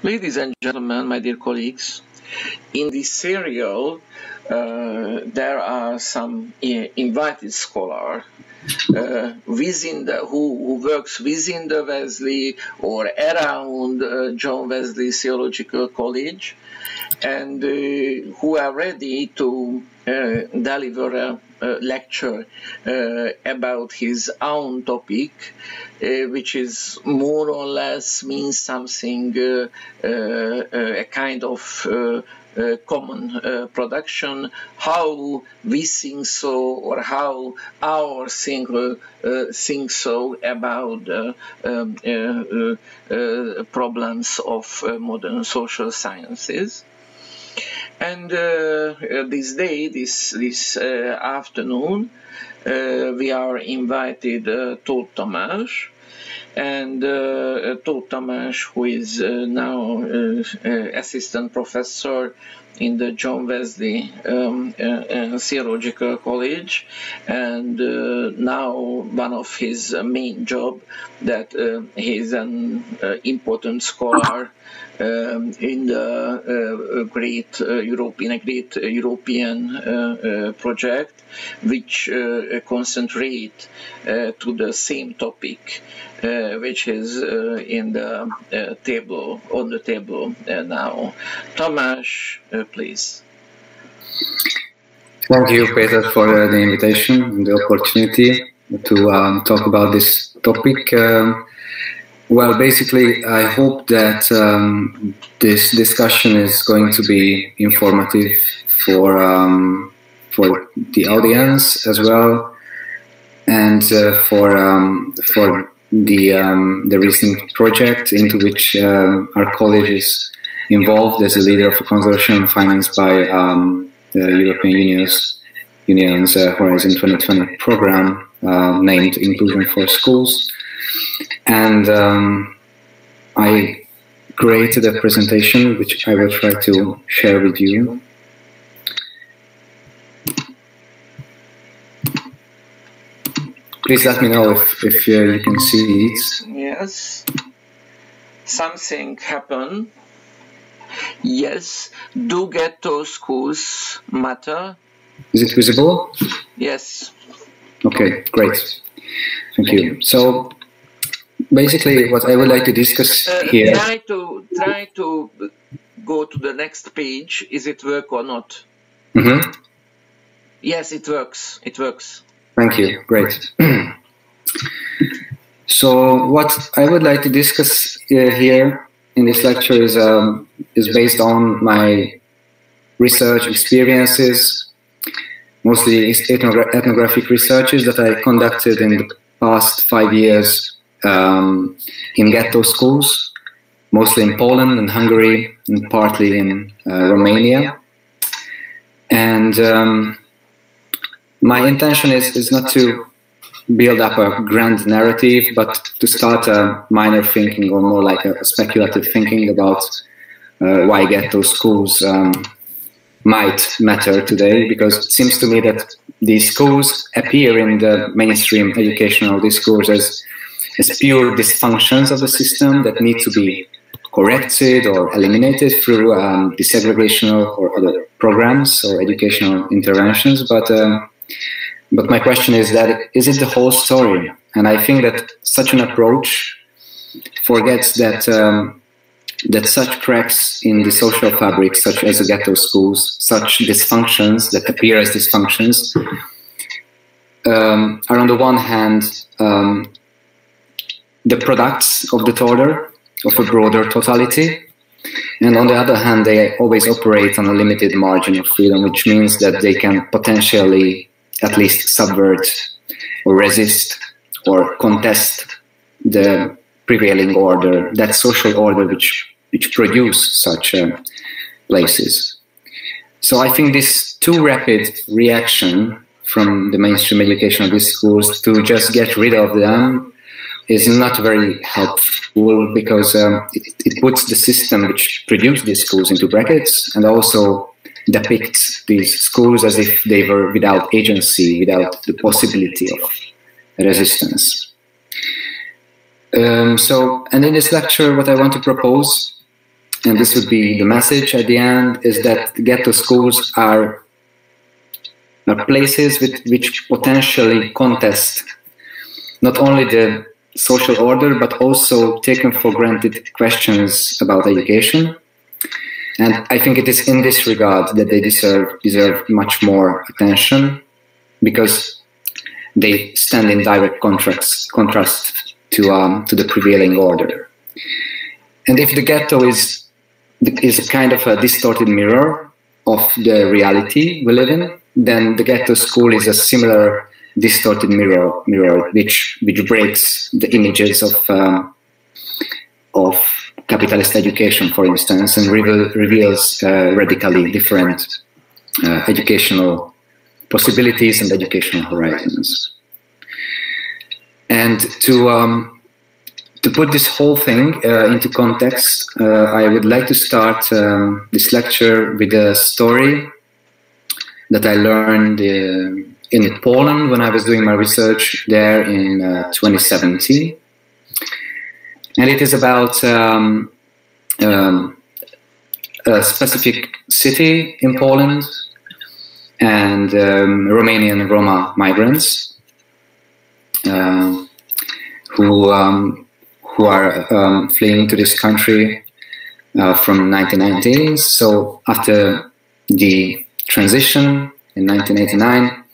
Ladies and gentlemen, my dear colleagues, in this serial there are some invited scholars who works within the Wesley or around John Wesley Theological College, and who are ready to deliver a lecture about his own topic, which is more or less means something, a kind of common production, how we think so, or how our think so about problems of modern social sciences. And this afternoon, we are invited Toth Tamas, and Toth Tamas, who is now assistant professor in the John Wesley Theological College, and now one of his main job that he is an important scholar in the great European project, which concentrate to the same topic, which is in the on the table now. Tamas, please. Thank you, Peter, for the invitation and the opportunity to talk about this topic. Well, basically, I hope that this discussion is going to be informative for the audience as well, and for the recent project into which our college is involved as a leader of a consortium financed by the European Union's Horizon 2020 program named Inclusion for Schools. And I created a presentation which I will try to share with you. Please let me know if you can see it. Yes. Something happened. Yes. Do getto schools matter? Is it visible? Yes. Okay, great. Thank you. So basically, what I would like to discuss here. Try to go to the next page. Is it work or not? Mm-hmm. Yes, it works. It works. Thank you. Great. So what I would like to discuss here in this lecture is based on my research experiences, mostly ethnographic researches that I conducted in the past 5 years in ghetto schools, mostly in Poland and Hungary, and partly in Romania. And my intention is not to build up a grand narrative, but to start a minor thinking, or more like a speculative thinking about why ghetto schools might matter today, because it seems to me that these schools appear in the mainstream educational discourse as pure dysfunctions of the system that need to be corrected or eliminated through desegregational or other programs or educational interventions. But my question is that, is it the whole story? And I think that such an approach forgets that such cracks in the social fabric, such as the ghetto schools, such dysfunctions that appear as dysfunctions, are on the one hand the products of the disorder, of a broader totality, and on the other hand they always operate on a limited margin of freedom, which means that they can potentially at least subvert or resist or contest the prevailing order, that social order which produce such places. So I think this too rapid reaction from the mainstream educational discourse to just get rid of them is not very helpful, because it puts the system which produced these schools into brackets, and also depicts these schools as if they were without agency, without the possibility of resistance. And in this lecture, what I want to propose and this would be the message at the end, is that ghetto schools are places which potentially contest not only the social order, but also taken for granted questions about education. And I think it is in this regard that they deserve much more attention, because they stand in direct contrast to the prevailing order. And if the ghetto is a kind of a distorted mirror of the reality we live in, then the ghetto school is a similar distorted mirror which breaks the images of capitalist education, for instance, and reveals radically different educational possibilities and educational horizons. And to put this whole thing into context, I would like to start this lecture with a story that I learned in Poland when I was doing my research there in 2017. And it is about a specific city in Poland and Romanian Roma migrants who are fleeing to this country from 1990s. So after the transition in 1989,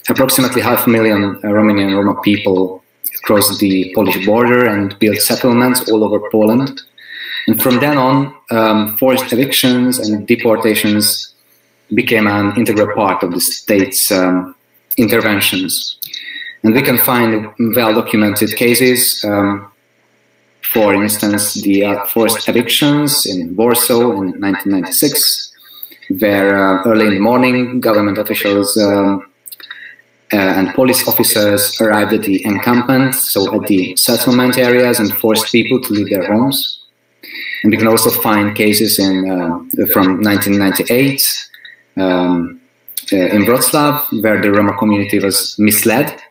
approximately 500,000 Romanian Roma people crossed the Polish border and built settlements all over Poland. And from then on, forced evictions and deportations became an integral part of the state's interventions. And we can find well-documented cases, for instance, the forced evictions in Warsaw in 1996, where early in the morning, government officials and police officers arrived at the encampment, so at the settlement areas, and forced people to leave their homes. And we can also find cases from 1998 in Wrocław, where the Roma community was misled.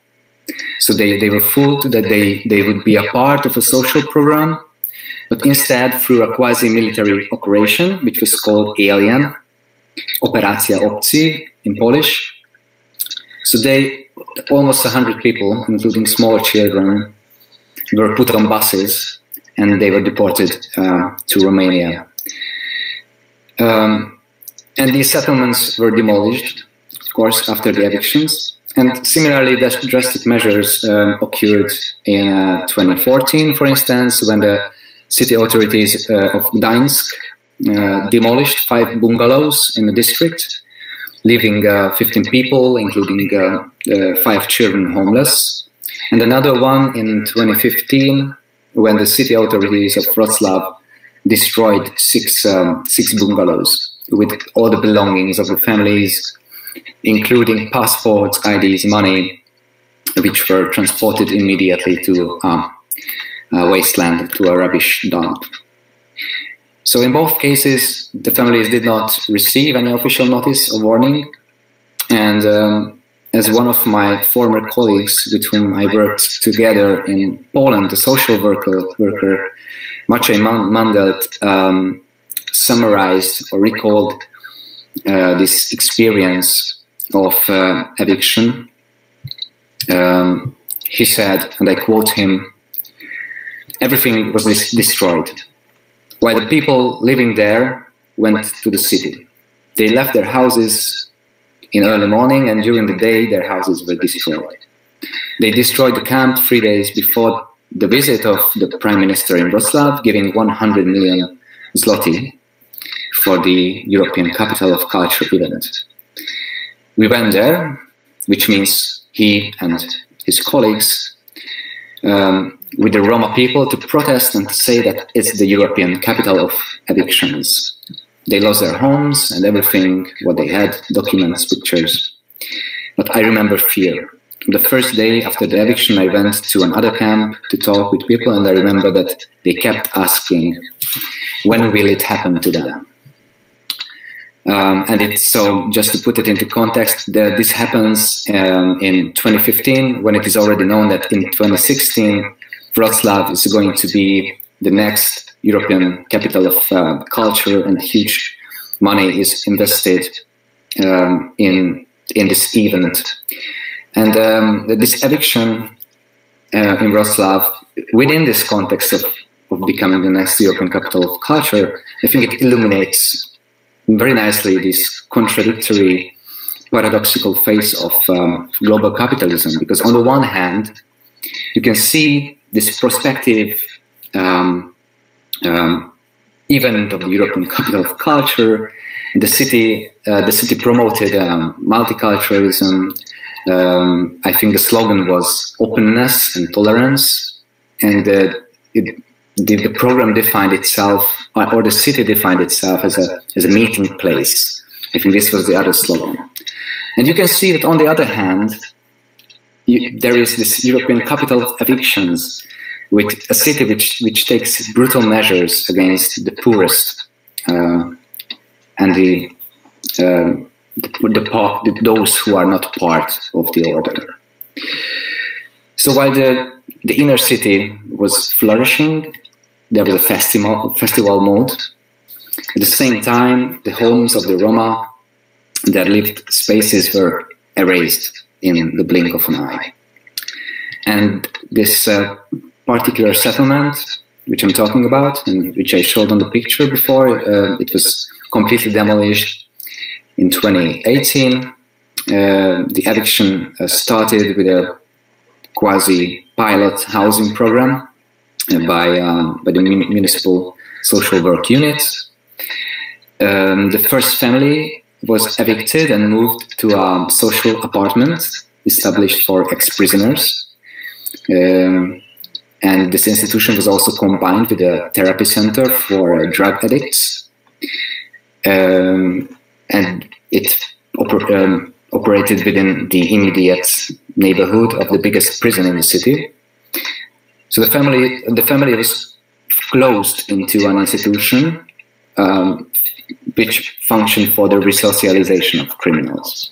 So they were fooled that they would be a part of a social program, but instead, through a quasi-military operation, which was called Alien, Operacja Obcy in Polish. So almost 100 people, including small children, were put on buses and they were deported to Romania. And these settlements were demolished, of course, after the evictions. And similarly, drastic measures occurred in 2014, for instance, when the city authorities of Gdańsk demolished 5 bungalows in the district, leaving 15 people, including 5 children, homeless. And another one in 2015, when the city authorities of Wrocław destroyed 6 bungalows with all the belongings of the families, including passports, IDs, money, which were transported immediately to a wasteland, to a rubbish dump. So in both cases, the families did not receive any official notice or warning. And as one of my former colleagues with whom I worked together in Poland, the social worker Maciej Mandelt, summarized or recalled this experience of eviction. He said, and I quote him, "Everything was destroyed, while the people living there went to the city. They left their houses in early morning, and during the day their houses were destroyed. They destroyed the camp 3 days before the visit of the Prime Minister in Wrocław, giving 100 million zloty for the European Capital of Culture event. We went there, which means he and his colleagues, with the Roma people, to protest and to say that it's the European capital of evictions. They lost their homes and everything, what they had, documents, pictures. But I remember fear. The first day after the eviction, I went to another camp to talk with people, and I remember that they kept asking, when will it happen to them? And it's so, just to put it into context, this happens in 2015, when it is already known that in 2016, Wrocław is going to be the next European capital of culture, and huge money is invested in this event. And this eviction in Wrocław, within this context of becoming the next European capital of culture, I think it illuminates very nicely this contradictory, paradoxical face of global capitalism. Because on the one hand, you can see this prospective event of the European capital of culture. The city promoted multiculturalism. I think the slogan was openness and tolerance, and the program defined itself, or the city defined itself as a meeting place. I think this was the other slogan. And you can see that on the other hand, there is this European capital of evictions, with a city which takes brutal measures against the poorest and those who are not part of the order. So while the inner city was flourishing, there was a festival mode. At the same time, the homes of the Roma, their lived spaces were erased in the blink of an eye. And this particular settlement, which I'm talking about, and which I showed on the picture before, it was completely demolished in 2018. The eviction started with a quasi-pilot housing program by the municipal social work unit. The first family was evicted and moved to a social apartment established for ex-prisoners. And this institution was also combined with a therapy center for drug addicts. And it operated within the immediate neighborhood of the biggest prison in the city. So the family was closed into an institution which functioned for the resocialization of criminals.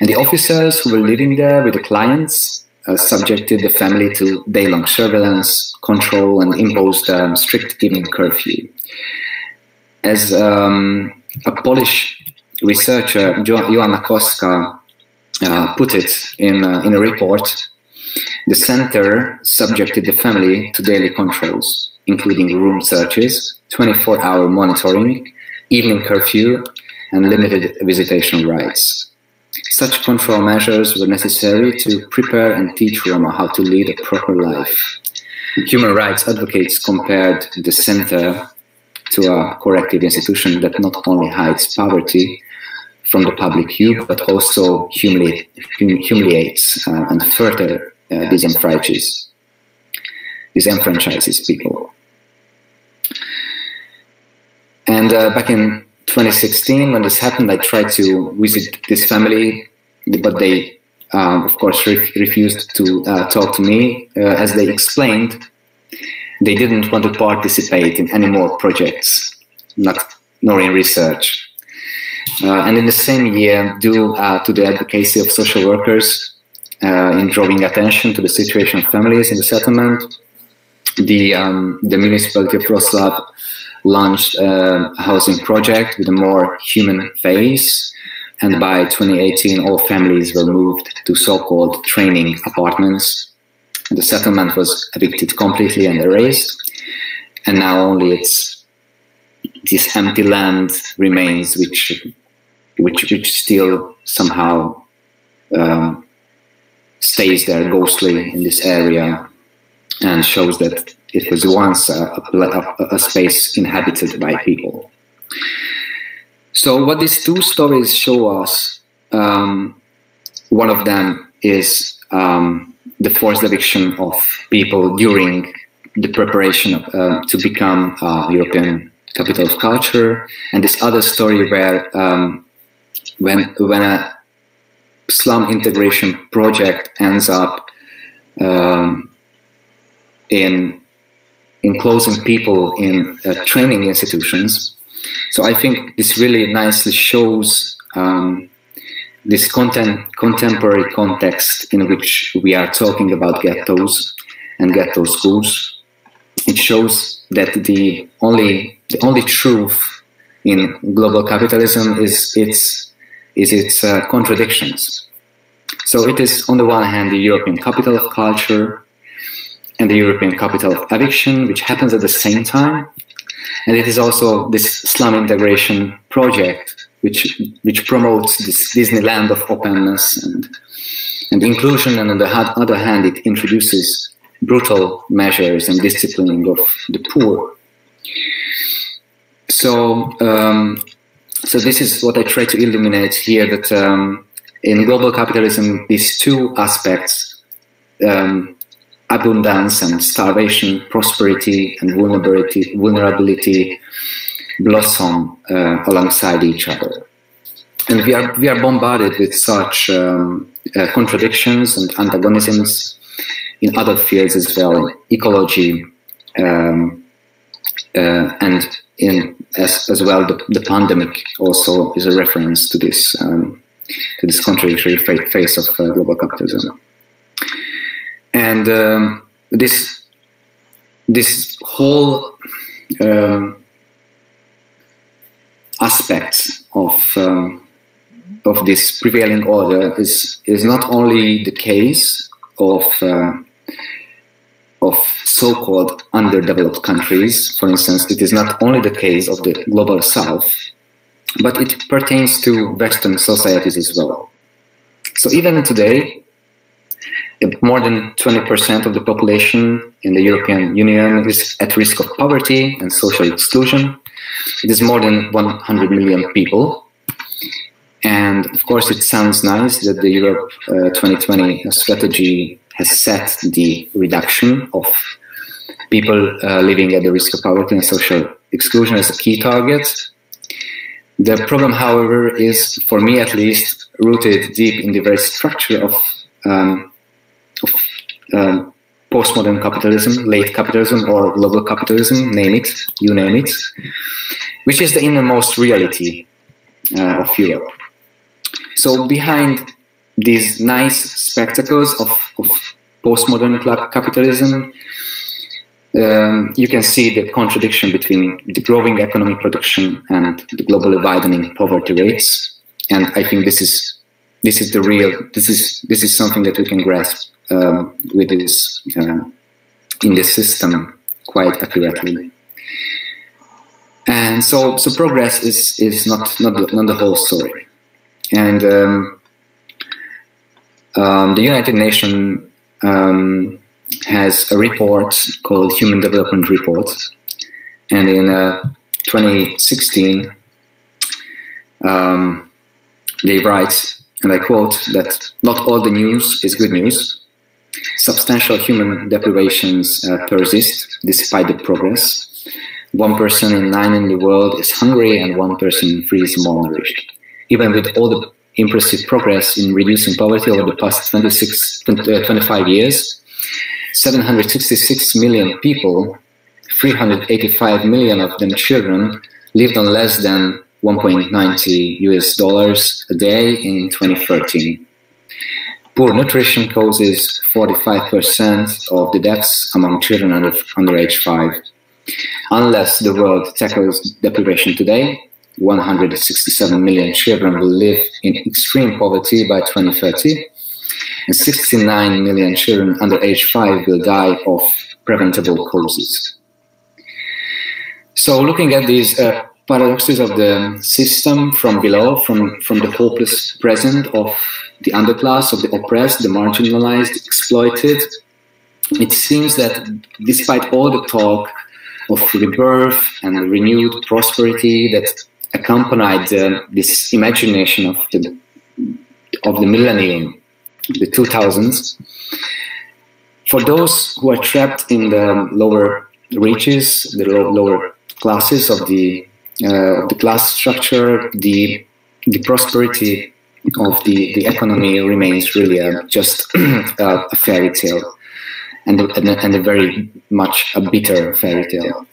And the officers who were living there with the clients subjected the family to day-long surveillance, control, and imposed a strict evening curfew. As a Polish researcher, Joanna Koska, put it in a report, the center subjected the family to daily controls, including room searches, 24-hour monitoring, evening curfew, and limited visitation rights. Such control measures were necessary to prepare and teach Roma how to lead a proper life. Human rights advocates compared the center to a corrective institution that not only hides poverty from the public view, but also humiliates and further disenfranchises people. And back in 2016, when this happened, I tried to visit this family, but they, of course, refused to talk to me. As they explained, they didn't want to participate in any more projects, nor in research. And in the same year, due to the advocacy of social workers in drawing attention to the situation of families in the settlement, the municipality of Wrocław launched a housing project with a more human face, and by 2018 all families were moved to so-called training apartments. The settlement was evicted completely and erased, and now only this empty land remains, which still somehow stays there ghostly in this area, and shows that it was once a space inhabited by people. So what these two stories show us, one of them is the forced eviction of people during the preparation to become European capital of culture, and this other story where when a slum integration project ends up in enclosing people in training institutions. So I think this really nicely shows this contemporary context in which we are talking about ghettos and ghetto schools. it shows that the only truth in global capitalism is its contradictions. So it is, on the one hand, the European capital of culture and the European capital of eviction, which happens at the same time. And it is also this slum integration project, which promotes this Disneyland of openness and inclusion, and on the other hand, it introduces brutal measures and disciplining of the poor. So this is what I try to illuminate here, that in global capitalism, these two aspects, abundance and starvation, prosperity and vulnerability blossom alongside each other. And we are bombarded with such contradictions and antagonisms in other fields as well, ecology, and as well the pandemic also is a reference to this contradictory face of global capitalism. And this whole aspect of this prevailing order is not only the case of so-called underdeveloped countries. For instance, it is not only the case of the global South, but it pertains to Western societies as well. So even today, more than 20% of the population in the European Union is at risk of poverty and social exclusion. It is more than 100 million people. And of course, it sounds nice that the Europe 2020 strategy has set the reduction of people living at the risk of poverty and social exclusion as a key target. The problem, however, is, for me at least, rooted deep in the very structure of postmodern capitalism, late capitalism, or global capitalism, name it, you name it, which is the innermost reality of Europe. So behind these nice spectacles of postmodern capitalism, you can see the contradiction between the growing economic production and the globally widening poverty rates. And I think this is something that we can grasp with this in this system quite accurately. And so progress is not the whole story. And the United Nations has a report called Human Development Report, and in 2016 they write, and I quote, that not all the news is good news. Substantial human deprivations persist despite the progress. 1 person in 9 in the world is hungry, and 1 person in 3 is malnourished. Even with all the impressive progress in reducing poverty over the past 25 years, 766 million people, 385 million of them children, lived on less than $1.90 a day in 2013. Poor nutrition causes 45% of the deaths among children under age 5. Unless the world tackles deprivation today, 167 million children will live in extreme poverty by 2030, and 69 million children under age 5 will die of preventable causes. So looking at these paradoxes of the system from below, from the hopeless present of the underclass, of the oppressed, the marginalized, exploited, it seems that despite all the talk of rebirth and renewed prosperity that accompanied this imagination of the millennium, the 2000s, for those who are trapped in the lower reaches, the lower classes of the class structure, the prosperity of the economy remains really just a fairy tale, and a very much a bitter fairy tale.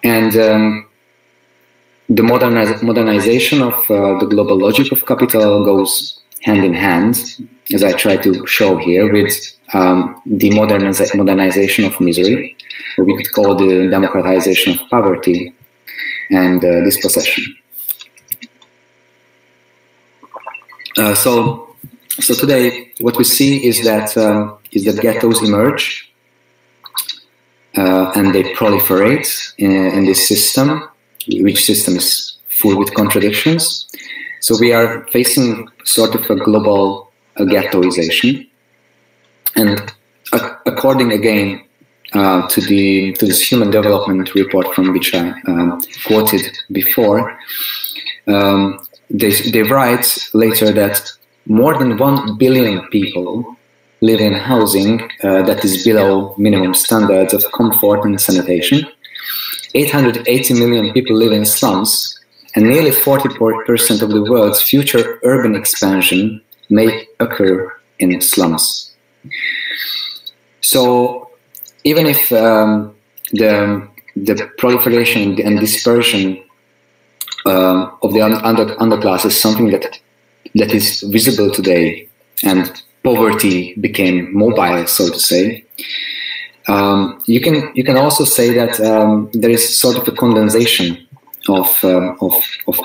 And the modernization of the global logic of capital goes hand in hand, as I try to show here, with the modernization of misery, or we could call the democratization of poverty and dispossession. So today, what we see is that ghettos emerge and they proliferate in this system, which system is full with contradictions. So we are facing sort of a global ghettoization, and according again to this Human Development Report from which I quoted before, they write later that more than 1 billion people live in housing that is below minimum standards of comfort and sanitation. 880 million people live in slums, and nearly 40% of the world's future urban expansion may occur in slums. So even if the proliferation and dispersion of the underclass is something that is visible today, and poverty became mobile, so to say, you can also say that there is sort of a condensation of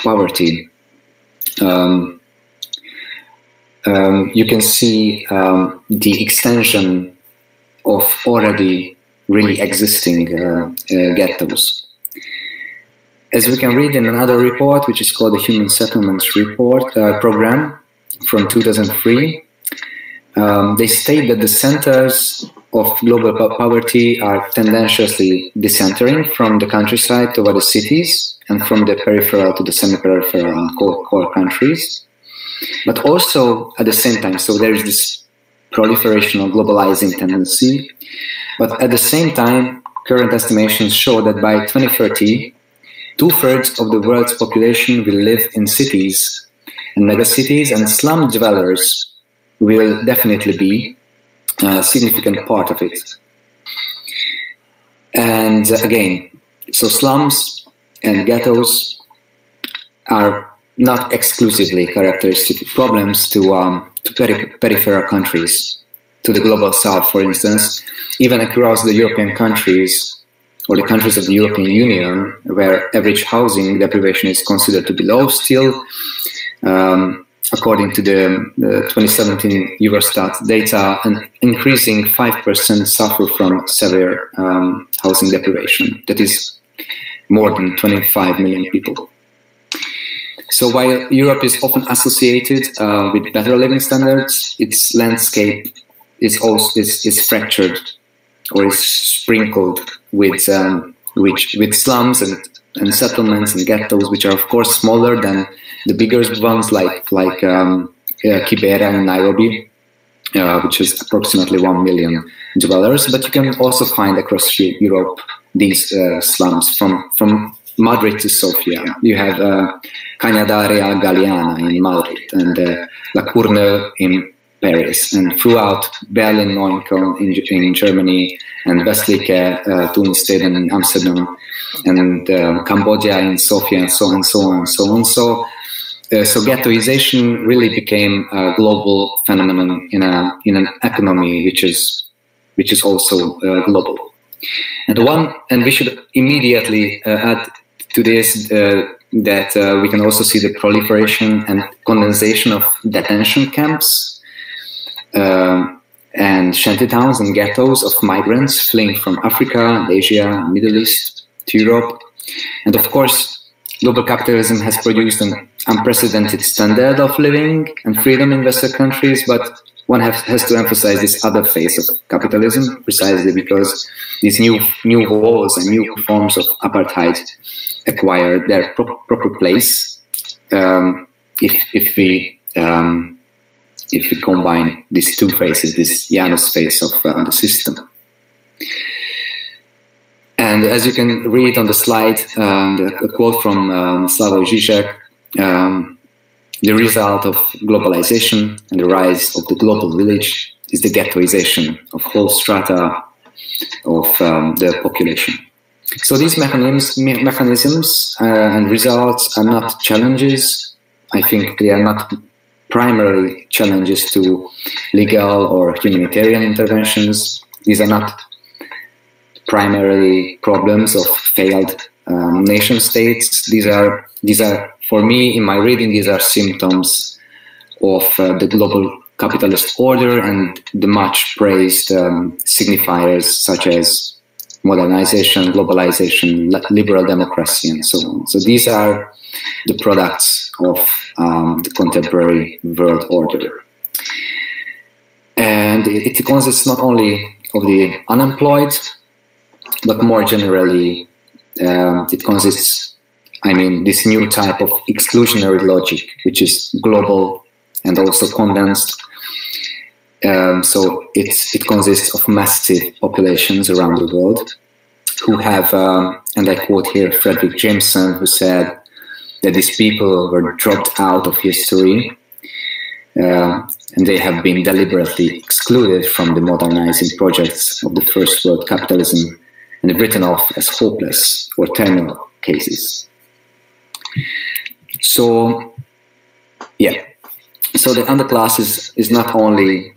poverty. You can see the extension of already really existing ghettos. As we can read in another report, which is called the Human Settlements Report Program from 2003, they state that the centers of global poverty are tendentiously decentering from the countryside toward the cities and from the peripheral to the semi-peripheral and core countries. But also at the same time, so there is this proliferation of globalizing tendency, but at the same time, current estimations show that by 2030, 2/3 of the world's population will live in cities and megacities, and slum dwellers will definitely be a significant part of it. And again, so slums and ghettos are not exclusively characteristic problems to peripheral countries, to the global south, for instance, even across the European countries or the countries of the European Union, where average housing deprivation is considered to be low still. According to the 2017 Eurostat data, an increasing 5% suffer from severe housing deprivation. That is more than 25 million people. So while Europe is often associated with better living standards, its landscape is fractured or is sprinkled with slums and settlements and ghettos, which are of course smaller than the bigger ones like Kibera and Nairobi, which is approximately 1 million dwellers. But you can also find across Europe these slums from Madrid to Sofia. You have Cañadaria Galiana in Madrid and La Courneuve in Paris, and throughout Berlin, Neukölln in Germany, and Wesley, Tunis in Amsterdam, and Cambodia in Sofia, and so on and so on and so on. So ghettoization really became a global phenomenon in an economy which is also global. And we should immediately add to this that we can also see the proliferation and condensation of detention camps and shantytowns and ghettos of migrants fleeing from Africa, Asia, Middle East to Europe. And of course, global capitalism has produced an unprecedented standard of living and freedom in Western countries, but one has to emphasize this other phase of capitalism, precisely because these new walls and new forms of apartheid acquire their proper place if we combine these two phases, this Janus phase of the system. And as you can read on the slide, a quote from Slavoj Žižek, the result of globalization and the rise of the global village is the ghettoization of whole strata of the population. So these mechanisms and results are not challenges. I think they are not primarily challenges to legal or humanitarian interventions. These are not primarily problems of failed nation states. These are, for me, in my reading, these are symptoms of the global capitalist order and the much praised signifiers such as modernization, globalization, liberal democracy, and so on. So these are the products of the contemporary world order. And it consists not only of the unemployed, but more generally, it consists, this new type of exclusionary logic, which is global and also condensed. So it consists of massive populations around the world who have, and I quote here Frederick Jameson, who said that these people were dropped out of history and they have been deliberately excluded from the modernizing projects of the first world capitalism and written off as hopeless or terminal cases. So, yeah. So the underclass is not only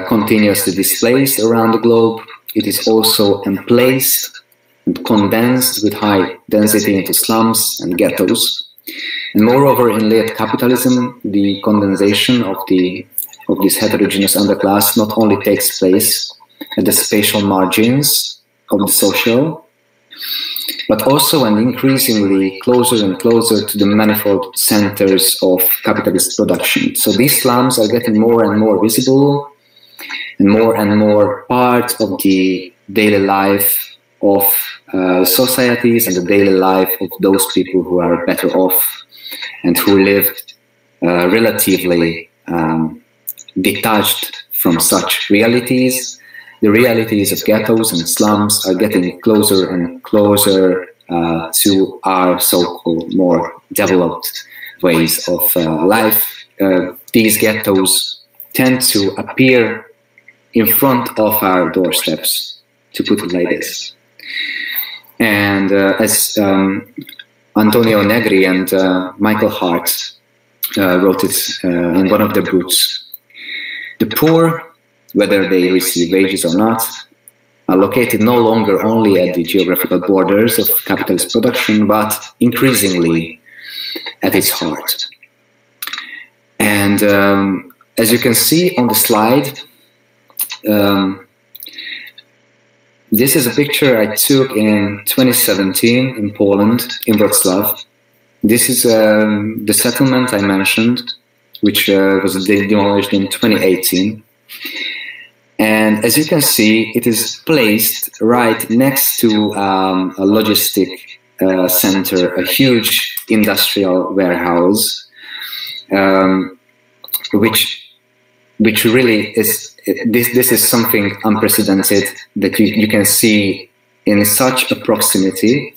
continuously displaced around the globe, it is also emplaced and condensed with high density into slums and ghettos. And moreover, in late capitalism, the condensation of this heterogeneous underclass not only takes place at the spatial margins of the social, but also and increasingly closer and closer to the manifold centers of capitalist production. So these slums are getting more and more visible and more part of the daily life of societies and the daily life of those people who are better off and who lived relatively detached from such realities. The realities of ghettos and slums are getting closer and closer to our so-called more developed ways of life. These ghettos tend to appear in front of our doorsteps, to put it like this. And as Antonio Negri and Michael Hart wrote it in one of their books, the poor, whether they receive wages or not, are located no longer only at the geographical borders of capitalist production, but increasingly at its heart. And as you can see on the slide, this is a picture I took in 2017 in Poland, in Wrocław. This is the settlement I mentioned, which was demolished in 2018. And as you can see, it is placed right next to a logistic center, a huge industrial warehouse, which really is, this is something unprecedented that you can see in such a proximity,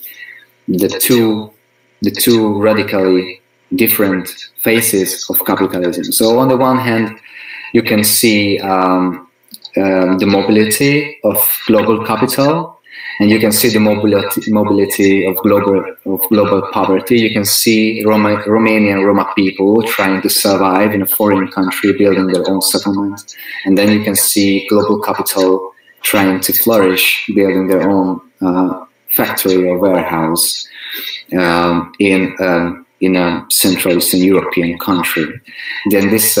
the two radically different faces of capitalism. So on the one hand, you can see the mobility of global capital, and you can see the mobility of global poverty. You can see Romanian Roma people trying to survive in a foreign country, building their own settlement, and then you can see global capital trying to flourish, building their own factory or warehouse in a Central Eastern European country. Then this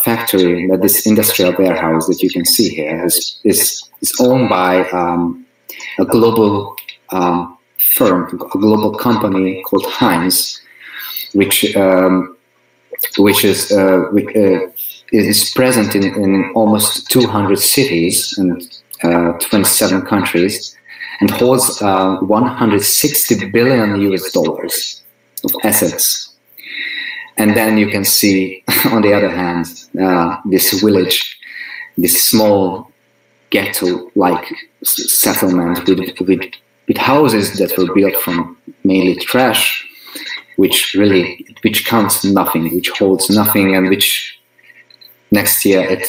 factory, this industrial warehouse that you can see here, is owned by a global firm, a global company called Heinz, which is present in almost 200 cities and 27 countries, and holds 160 billion US dollars of assets. And then you can see, on the other hand, this village, this small ghetto-like settlement with houses that were built from mainly trash, which counts nothing, which holds nothing, and which next year,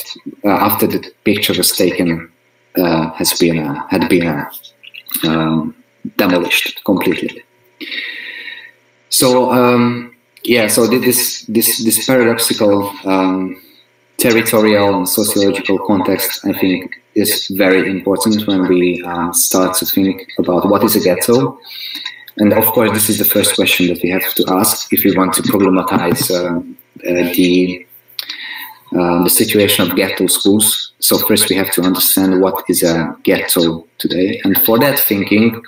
after the picture was taken, had been demolished completely. So yeah, so this paradoxical territorial and sociological context, I think, is very important when we start to think about what is a ghetto. And of course, this is the first question that we have to ask if we want to problematize the situation of ghetto schools. So first we have to understand what is a ghetto today. And for that thinking,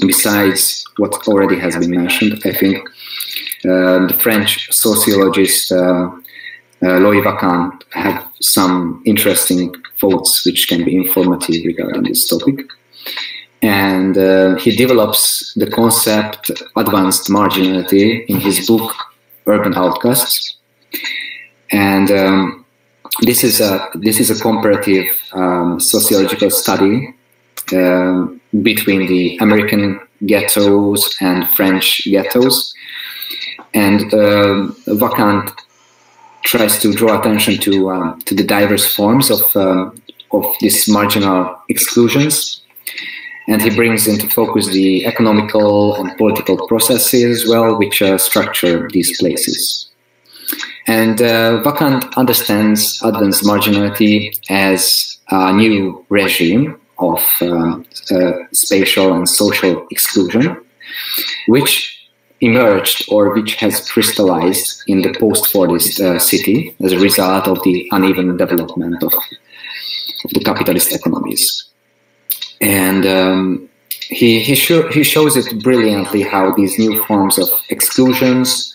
besides what already has been mentioned, I think the French sociologist Louis Vacan have some interesting thoughts which can be informative regarding this topic. And he develops the concept advanced marginality in his book Urban Outcasts. And this is a comparative sociological study between the American ghettos and French ghettos. And Vacan tries to draw attention to the diverse forms of these marginal exclusions, and he brings into focus the economical and political processes as well, which structure these places. And Vacan understands advanced marginality as a new regime of spatial and social exclusion, which emerged or which has crystallized in the post-Fordist city as a result of the uneven development of the capitalist economies. And he shows it brilliantly how these new forms of exclusions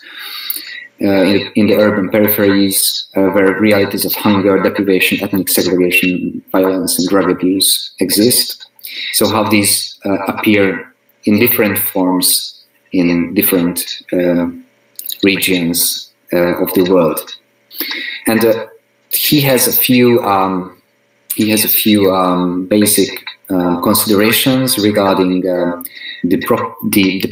in the urban peripheries, where realities of hunger, deprivation, ethnic segregation, violence, and drug abuse exist. So how these appear in different forms in different regions of the world. And he has a few basic considerations regarding the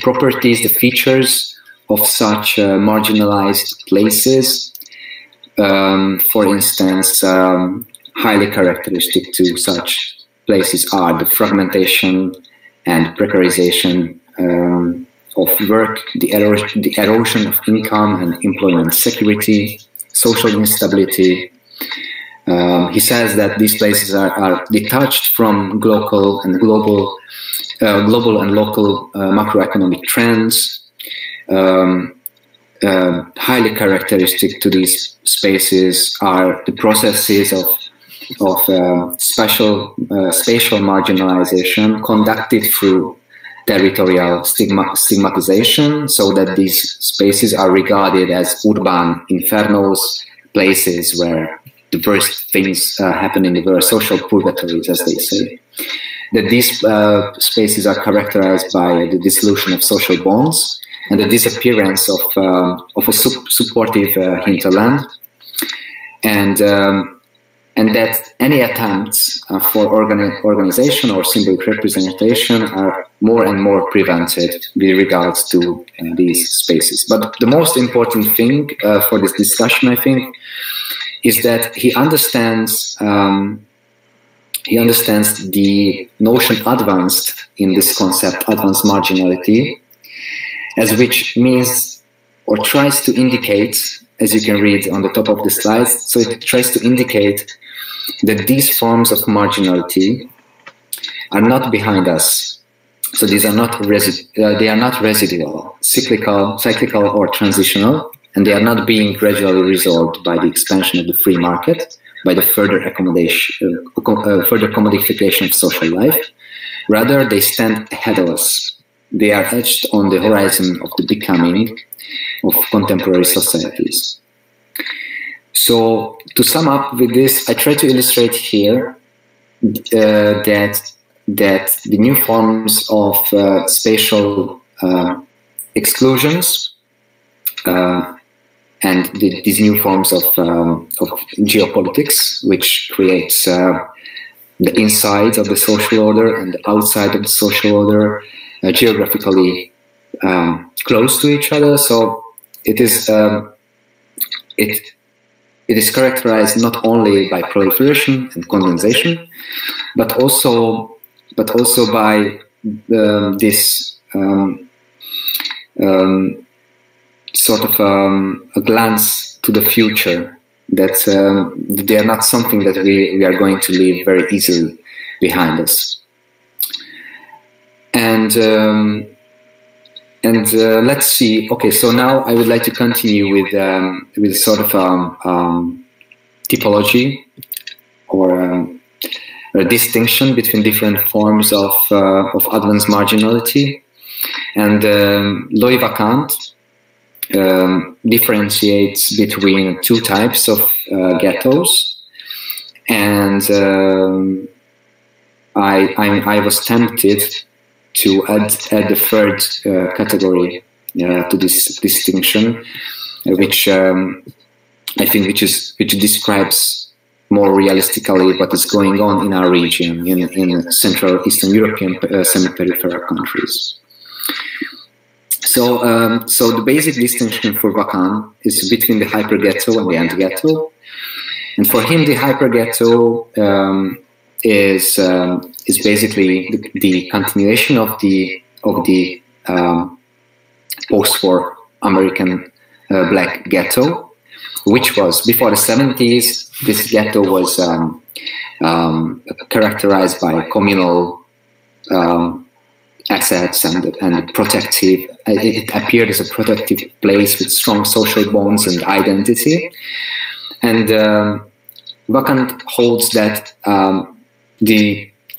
properties, the features of such marginalized places. For instance, highly characteristic to such places are the fragmentation and precarization of work, the erosion of income and employment security, social instability. He says that these places are detached from global and local macroeconomic trends. Highly characteristic to these spaces are the processes of spatial marginalization conducted through territorial stigmatization, so that these spaces are regarded as urban infernos, places where the worst things happen in the world, social purgatories, as they say. That these spaces are characterized by the dissolution of social bonds and the disappearance of a supportive hinterland, and that any attempts for organization or symbolic representation are more and more prevented with regards to these spaces. But the most important thing for this discussion, I think, is that he understands the notion advanced in this concept, advanced marginality, as which means or tries to indicate, as you can read on the top of the slides, so it tries to indicate that these forms of marginality are not behind us. So these are not they are not residual, cyclical or transitional, and they are not being gradually resolved by the expansion of the free market, by the further commodification of social life. Rather, they stand ahead of us. They are etched on the horizon of the becoming of contemporary societies. So, to sum up with this, I try to illustrate here that the new forms of spatial exclusions and these new forms of geopolitics, which creates the inside of the social order and the outside of the social order, geographically close to each other. So it is characterized not only by proliferation and condensation, but also by this sort of a glance to the future, that they are not something that we are going to leave very easily behind us. And let's see. Okay, so now I would like to continue with sort of typology, or a distinction between different forms of advanced marginality. And Louis Vacant differentiates between two types of ghettos, and I was tempted to add the third category to this distinction, which I think which describes more realistically what is going on in our region, in Central Eastern European semi-peripheral countries. So the basic distinction for Vacant is between the hyper-ghetto and the anti-ghetto. And for him, the hyper-ghetto is basically the continuation of the post-war American black ghetto, which was before the 70s. This ghetto was characterized by communal assets and protective. It appeared as a protective place with strong social bonds and identity. And Vacant holds that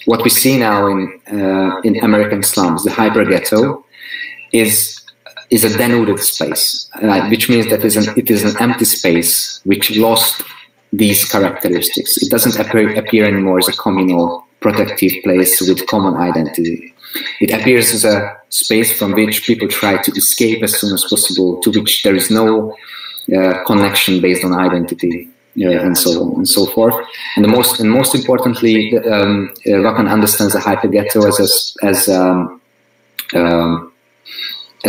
what we see now in American slums, the hyper ghetto, is a denuded space, which means that it is an empty space which lost these characteristics. It doesn't appear anymore as a communal protective place with common identity. It appears as a space from which people try to escape as soon as possible, to which there is no connection based on identity, and so on and so forth. And most importantly, Vacant understands the hyper ghetto as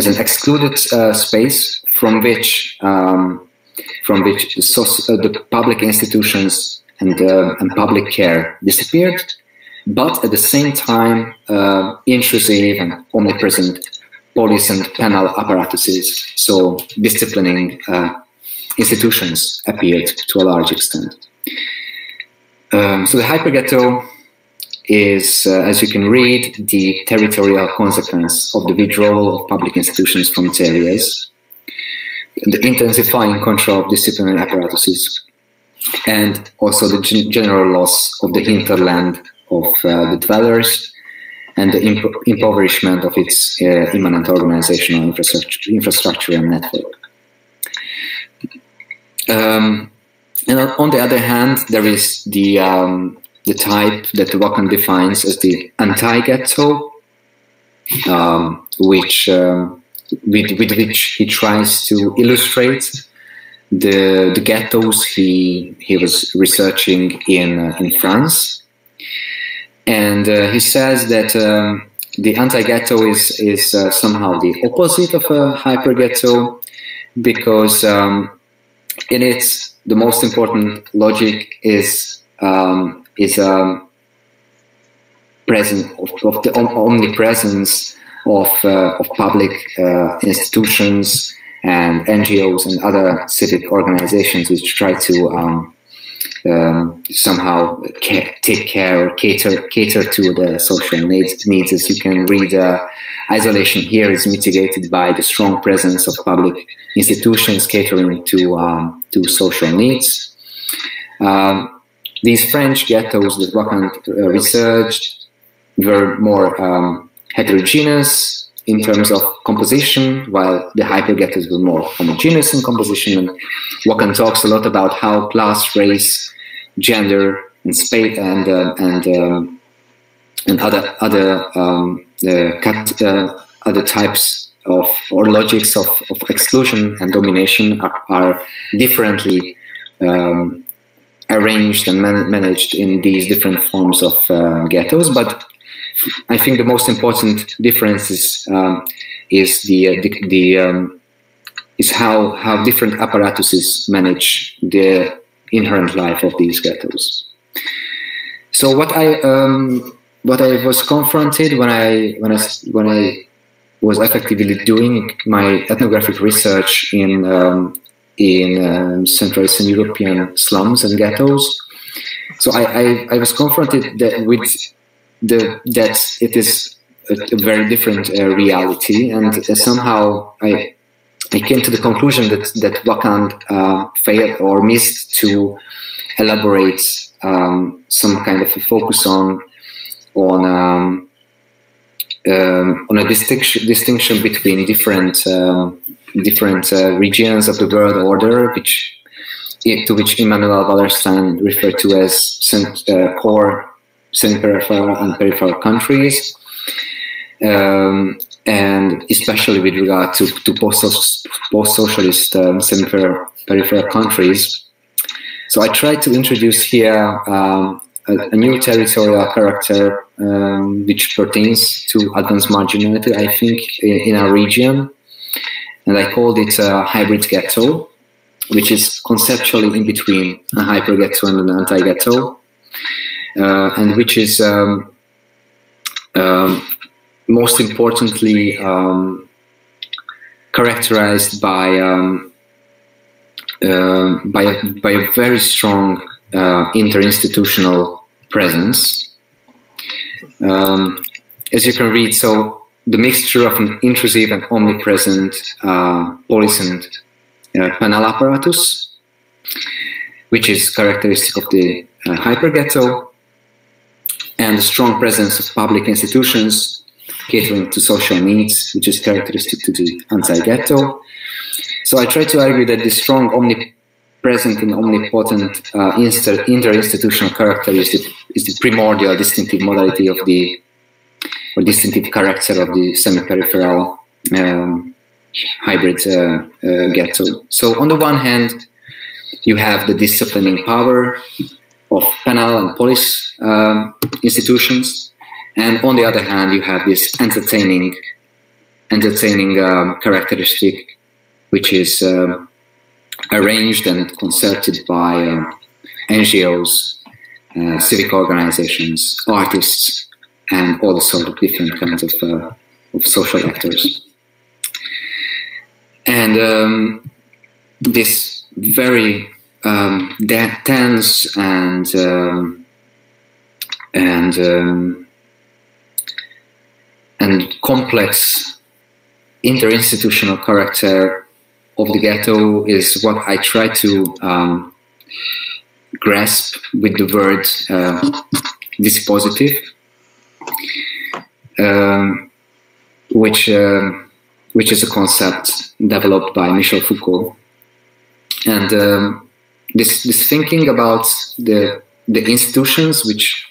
an excluded space from which the public institutions and public care disappeared, but at the same time, intrusive and omnipresent police and penal apparatuses, so disciplining institutions, appeared to a large extent. So the hyperghetto is, as you can read, the territorial consequence of the withdrawal of public institutions from its areas, the intensifying control of disciplinary apparatuses, and also the general loss of the hinterland of the dwellers, and the impoverishment of its immanent organizational infrastructure and network. And on the other hand, there is the type that Vacant defines as the anti-ghetto, with which he tries to illustrate the ghettos he was researching in France. And he says that the anti-ghetto is somehow the opposite of a hyper-ghetto, because in it the most important logic is present of the omnipresence of public institutions and NGOs and other civic organizations which try to somehow take care or cater to the social needs. As you can read, isolation here is mitigated by the strong presence of public institutions catering to social needs. These French ghettos that Vacant researched were more heterogeneous in terms of composition, while the hyper-ghettos were more homogeneous in composition. And Vacant talks a lot about how class, race, gender, and space, and other types of or logics of exclusion and domination are differently arranged and managed in these different forms of ghettos. But I think the most important difference is how different apparatuses manage the inherent life of these ghettos. So what I was confronted when I was effectively doing my ethnographic research in Central Eastern European slums and ghettos. So I was confronted with that it is a very different reality, and somehow I came to the conclusion that Wakand failed or missed to elaborate some kind of a focus on a distinction between different regions of the world order, to which Immanuel Wallerstein referred to as core, semi-peripheral, and peripheral countries, and especially with regard to post-socialist semi-peripheral countries. So I tried to introduce here a new territorial character which pertains to advanced marginality, I think, in our region, and I called it a hybrid ghetto, which is conceptually in between a hyper-ghetto and an anti-ghetto, and which is most importantly characterized by a very strong interinstitutional presence. As you can read, so the mixture of an intrusive and omnipresent police and penal apparatus, which is characteristic of the hyper-ghetto, and the strong presence of public institutions catering to social needs, which is characteristic to the anti-ghetto. So I try to argue that the strong omnipresent and omnipotent interinstitutional character is the primordial distinctive modality of the, or distinctive character of the semi-peripheral hybrid ghetto. So on the one hand, you have the disciplining power of penal and police institutions, and on the other hand, you have this entertaining characteristic, which is arranged and concerted by NGOs, civic organizations, artists, and all the sort of different kinds of social actors. And this very tense and complex interinstitutional character of the ghetto is what I try to grasp with the word dispositive, which is a concept developed by Michel Foucault. And this thinking about the institutions which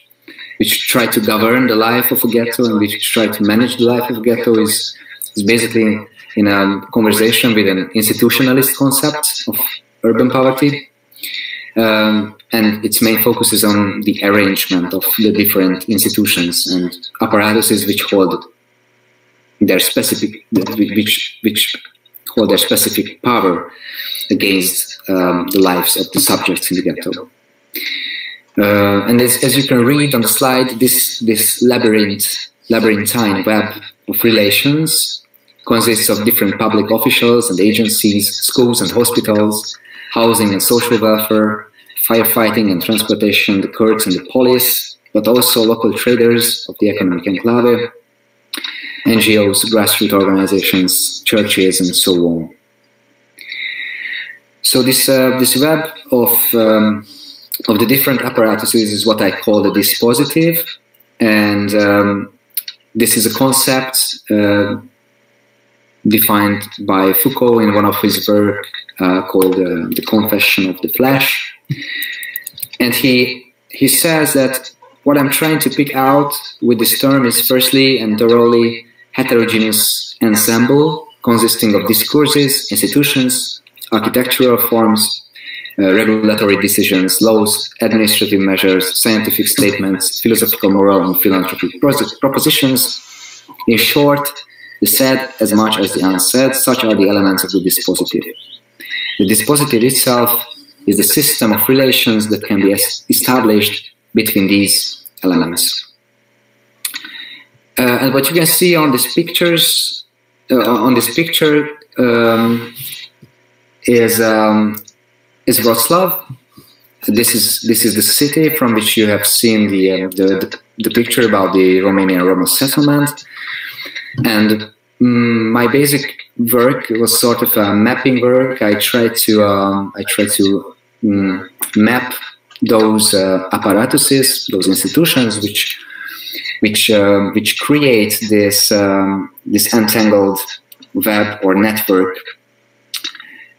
try to govern the life of a ghetto and which try to manage the life of a ghetto is basically in a conversation with an institutionalist concept of urban poverty. And its main focus is on the arrangement of the different institutions and apparatuses which hold their specific, which hold their specific power against the lives of the subjects in the ghetto. And as you can read on the slide, this labyrinthine web of relations consists of different public officials and agencies, schools and hospitals, housing and social welfare, firefighting and transportation, the courts and the police, but also local traders of the economic enclave, NGOs, grassroots organizations, churches, and so on. So this web of the different apparatuses is what I call the dispositive, and this is a concept defined by Foucault in one of his work called The Confession of the Flesh. And he says that what I'm trying to pick out with this term is firstly and thoroughly heterogeneous ensemble consisting of discourses, institutions, architectural forms, regulatory decisions, laws, administrative measures, scientific statements, philosophical, moral, and philanthropic propositions. In short, the said as much as the unsaid, such are the elements of the dispositive. The dispositive itself is the system of relations that can be established between these elements. And what you can see on these pictures on this picture is Wroclaw. This is the city from which you have seen the picture about the Romanian Roma settlement, and my basic work was sort of a mapping work. I tried to map those apparatuses, those institutions which create this entangled web or network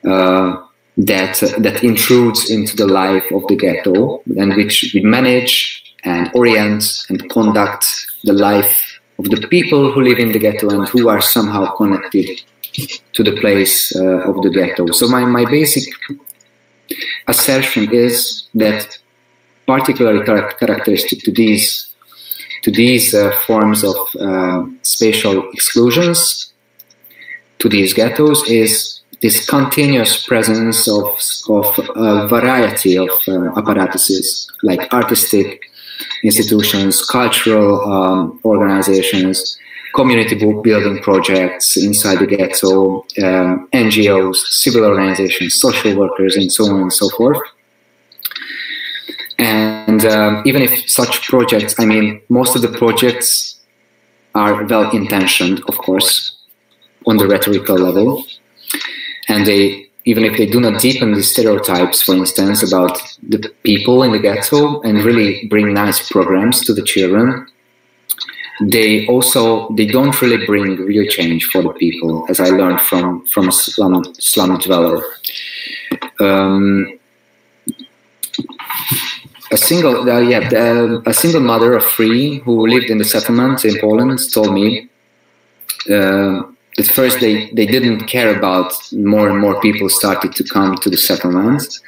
that intrudes into the life of the ghetto, and which we manage and orient and conduct the life of the people who live in the ghetto and who are somehow connected to the place of the ghetto. So my basic assertion is that particularly characteristic to these forms of spatial exclusions, to these ghettos, is this continuous presence of a variety of apparatuses, like artistic institutions, cultural organizations, community building projects inside the ghetto, NGOs, civil organizations, social workers, and so on and so forth. And even if such projects, I mean, most of the projects are well-intentioned, of course, on the rhetorical level, and even if they do not deepen the stereotypes, for instance, about the people in the ghetto and really bring nice programs to the children, they don't really bring real change for the people, as I learned from a slum dweller. A single mother of three who lived in the settlement in Poland told me at first they didn't care about more and more people started to come to the settlement,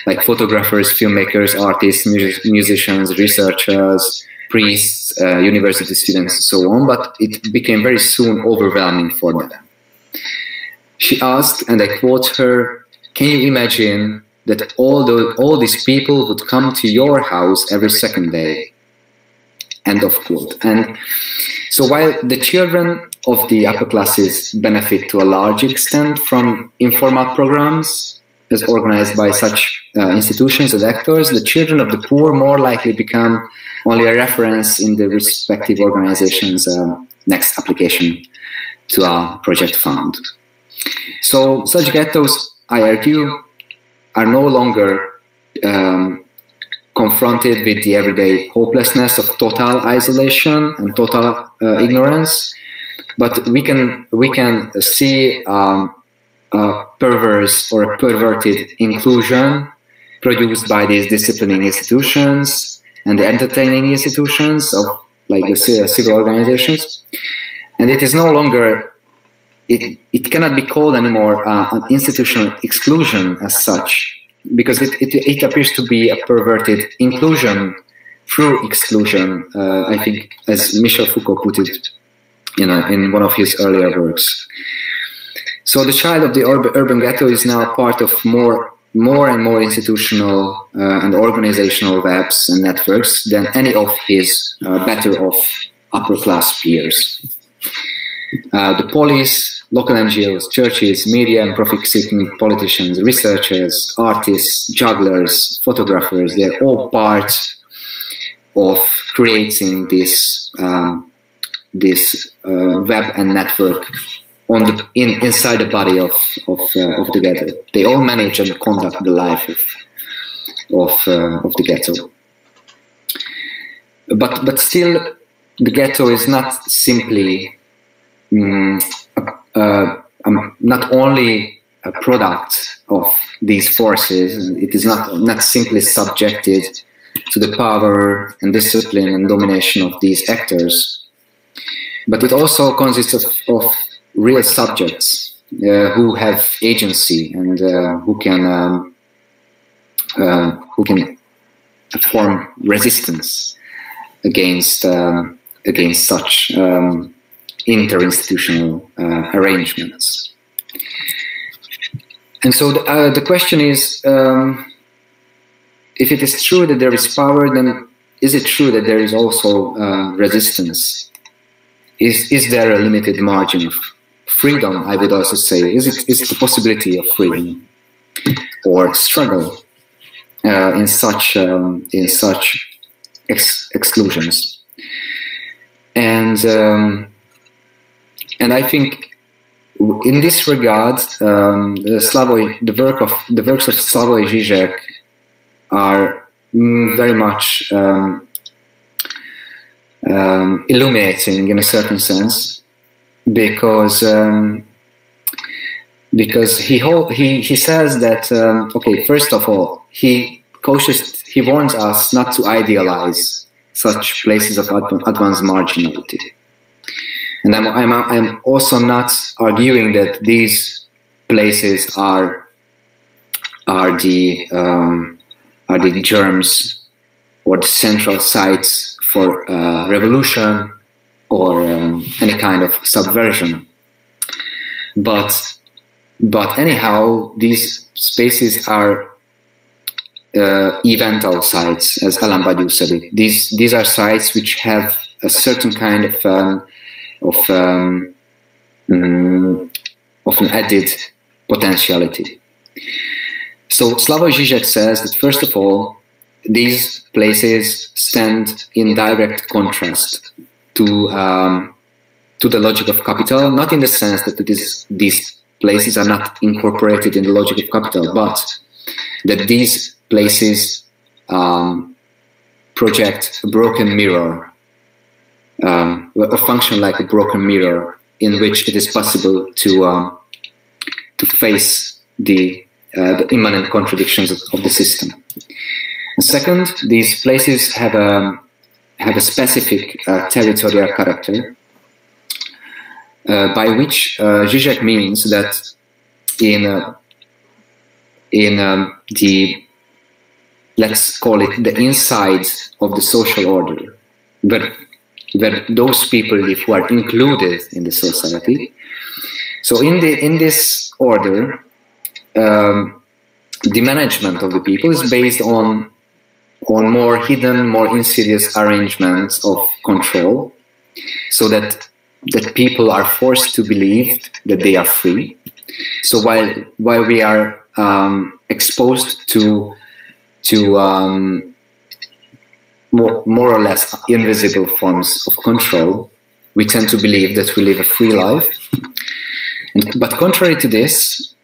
like photographers, filmmakers, artists, musicians, researchers, priests, university students, and so on, but it became very soon overwhelming for them. She asked, and I quote her, "Can you imagine that all these people would come to your house every second day?" End of quote. And so while the children of the upper classes benefit to a large extent from informal programs as organized by such institutions and actors, the children of the poor more likely become only a reference in the respective organization's next application to a project fund. So such ghettos, I argue, are no longer confronted with the everyday hopelessness of total isolation and total ignorance, but we can see a perverse or a perverted inclusion produced by these disciplining institutions and the entertaining institutions of like the civil organizations, and it is no longer. It cannot be called anymore an institutional exclusion as such, because it appears to be a perverted inclusion through exclusion. I think, as Michel Foucault put it, in one of his earlier works. So the child of the urban ghetto is now part of more and more institutional and organizational webs and networks than any of his better off upper class peers. The police, local NGOs, churches, media and profit-seeking politicians, researchers, artists, jugglers, photographers, they're all part of creating this web and network inside the body of the ghetto. They all manage and conduct the life of the ghetto. But still, the ghetto is not simply not only a product of these forces. It is not simply subjected to the power and discipline and domination of these actors, but it also consists of real subjects who have agency and who can form resistance against such interinstitutional arrangements. And so the question is, if it is true that there is power, then is it true that there is also resistance? Is there a limited margin of freedom, I would also say, is the possibility of freedom or struggle in such exclusions. And I think in this regard, the works of Slavoj Žižek are very much illuminating in a certain sense, because he says that okay, first of all, he warns us not to idealize such places of advanced marginality. And I'm also not arguing that these places are the germs or the central sites for revolution or any kind of subversion. But anyhow, these spaces are evental sites, as Alain Badiou said it. These are sites which have a certain kind of an added potentiality. So Slavoj Žižek says that first of all, these places stand in direct contrast to the logic of capital, not in the sense that these places are not incorporated in the logic of capital, but that these places project a broken mirror, a function like a broken mirror in which it is possible to face the immanent contradictions of the system. And second, these places have a specific territorial character, by which Žižek means that in the, let's call it the inside of the social order, where those people live who are included in the society. So in this order, the management of the people is based on more hidden, more insidious arrangements of control, so that people are forced to believe that they are free. So while we are exposed to more or less invisible forms of control, we tend to believe that we live a free life. But contrary to this,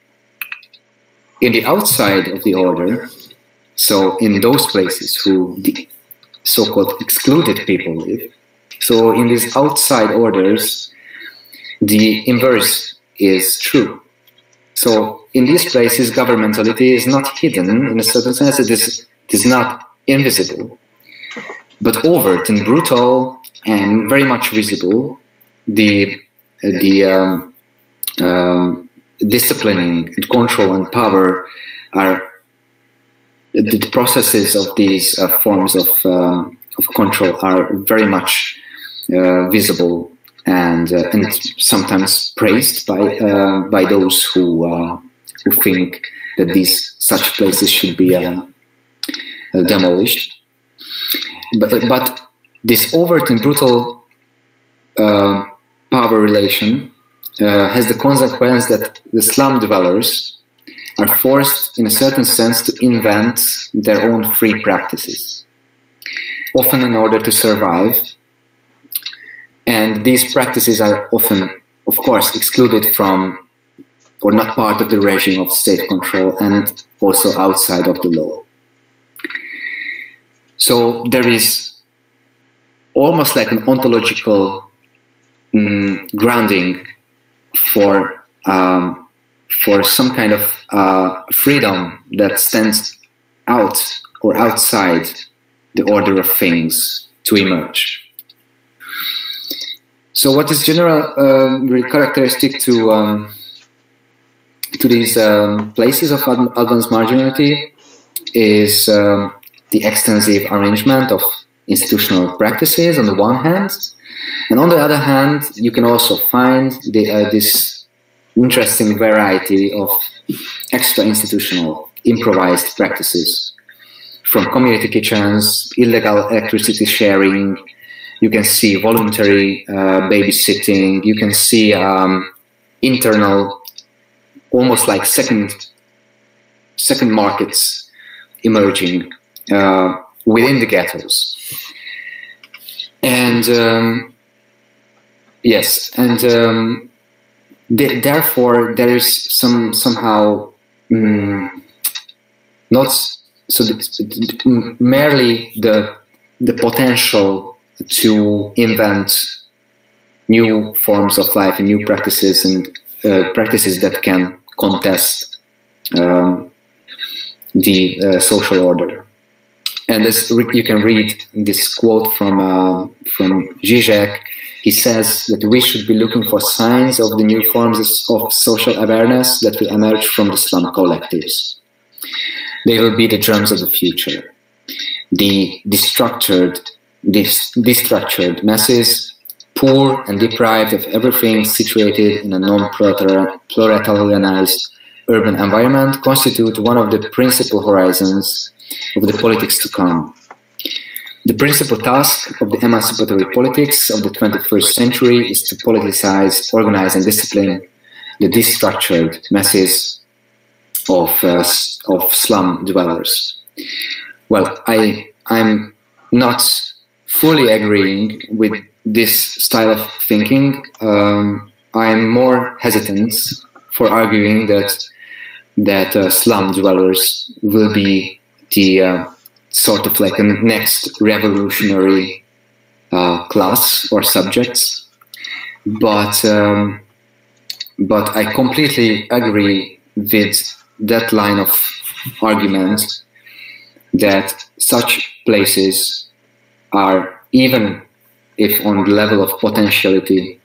in the outside of the order, so in those places who the so-called excluded people live, so in these outside orders, the inverse is true. So in these places, governmentality is not hidden in a certain sense. It is not invisible, but overt and brutal and very much visible. The disciplining and control and power are the processes of these forms of control are very much visible and sometimes praised by those who think that such places should be demolished. But this overt and brutal power relation has the consequence that the slum dwellers are forced, in a certain sense, to invent their own free practices, often in order to survive. And these practices are often, of course, excluded from or not part of the regime of state control and also outside of the law. So there is almost like an ontological grounding for some kind of freedom that stands out or outside the order of things to emerge. So what is really characteristic to these places of advanced marginality is the extensive arrangement of institutional practices on the one hand, and on the other hand, you can also find this interesting variety of extra-institutional, improvised practices, from community kitchens, illegal electricity sharing. You can see voluntary babysitting. You can see internal, almost like second markets emerging within the ghettos. And yes, and therefore there is somehow not so merely the potential to invent new forms of life and new practices, and practices that can contest the social order. And as you can read this quote from Zizek, he says that we should be looking for signs of the new forms of social awareness that will emerge from the slum collectives. They will be the germs of the future. The destructured masses, poor and deprived of everything, situated in a non-proletarianized urban environment, constitute one of the principal horizons of the politics to come. The principal task of the emancipatory politics of the 21st century is to politicize, organize, and discipline the destructured masses of slum dwellers. Well, I'm not fully agreeing with this style of thinking. I'm more hesitant for arguing that slum dwellers will be the sort of like a next revolutionary class or subjects, but I completely agree with that line of argument that such places are, even if on the level of potentiality,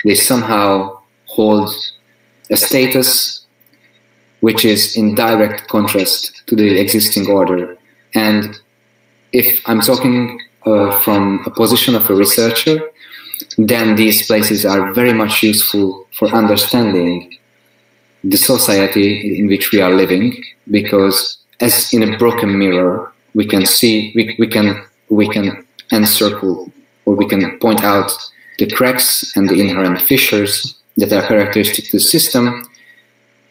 they somehow hold a status which is in direct contrast to the existing order. And if I'm talking from a position of a researcher, then these places are very much useful for understanding the society in which we are living, because as in a broken mirror, we can see, we can encircle, or we can point out the cracks and the inherent fissures that are characteristic to the system,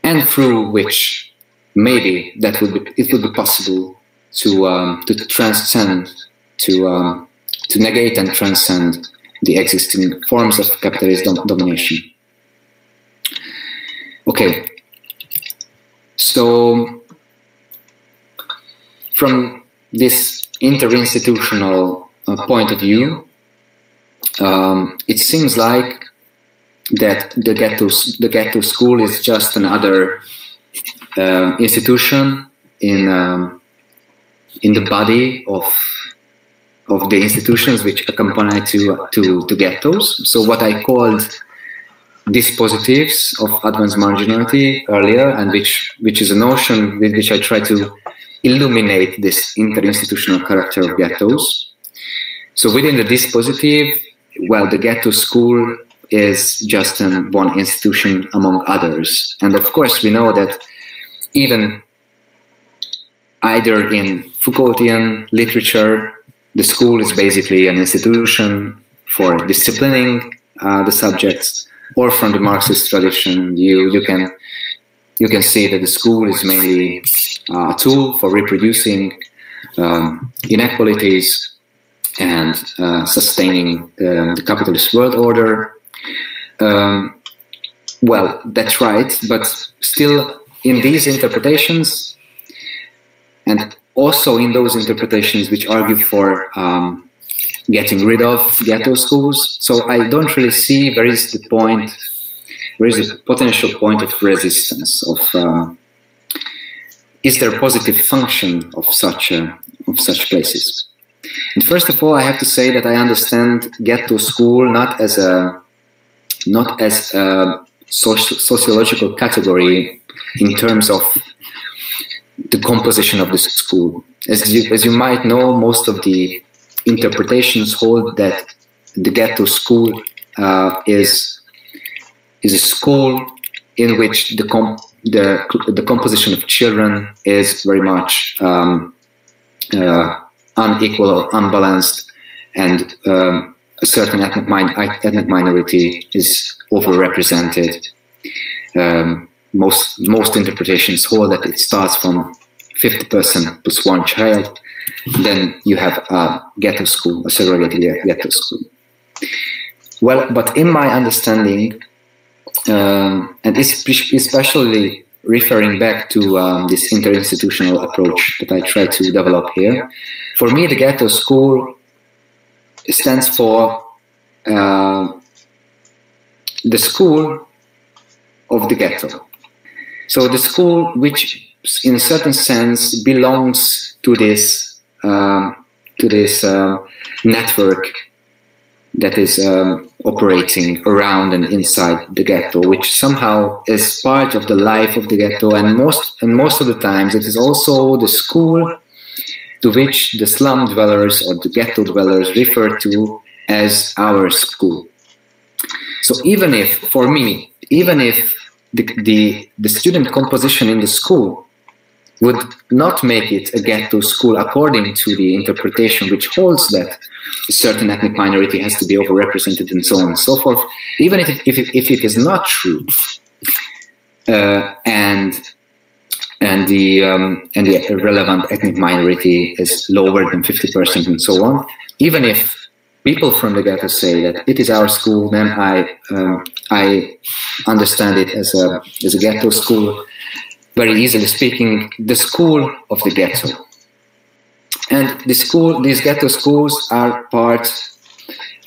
and through which maybe it would be possible to transcend, to negate and transcend the existing forms of capitalist domination. Okay, so from this interinstitutional point of view, it seems like that the ghetto school is just another institution in the body of the institutions which accompany to ghettos. So what I called dispositives of advanced marginality earlier, and which is a notion with which I try to illuminate this interinstitutional character of ghettos. So within the dispositive, well, the ghetto school is just one institution among others. And of course, we know that even either in Foucaultian literature, the school is basically an institution for disciplining the subjects, or from the Marxist tradition, you can see that the school is mainly a tool for reproducing inequalities and sustaining the capitalist world order. Well, that's right, but still in these interpretations, and also in those interpretations which argue for getting rid of ghetto schools, so I don't really see where is the potential point of resistance, is there a positive function of such places? And first of all, I have to say that I understand ghetto school not as a sociological category in terms of the composition of the school. As you might know, most of the interpretations hold that the ghetto school is a school in which the composition of children is very much unequal or unbalanced, and a certain ethnic minority is overrepresented most interpretations hold that it starts from 50% plus one child. Then you have a ghetto school, a segregated ghetto school. Well, but in my understanding, and especially referring back to this interinstitutional approach that I try to develop here, for me the ghetto school stands for the school of the ghetto. So the school which in a certain sense belongs to this network that is operating around and inside the ghetto, which somehow is part of the life of the ghetto, and most of the times it is also the school to which the slum dwellers or the ghetto dwellers refer to as our school. So even if, for me, even if the student composition in the school would not make it a ghetto school according to the interpretation which holds that a certain ethnic minority has to be overrepresented and so on and so forth, even if it is not true, and the relevant ethnic minority is lower than 50% and so on, even if people from the ghetto say that it is our school, then I understand it as a ghetto school, very easily speaking, the school of the ghetto. And these ghetto schools are part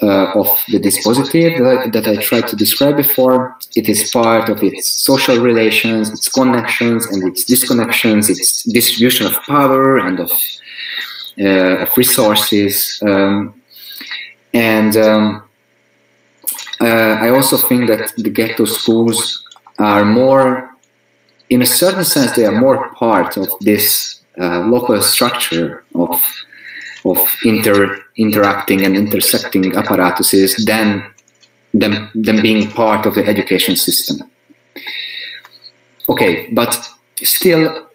of the dispositive that I tried to describe before. It is part of its social relations, its connections and its disconnections, its distribution of power and of resources. I also think that the ghetto schools are more, in a certain sense, they are more part of this local structure of interacting and intersecting apparatuses than being part of the education system. Okay, but still,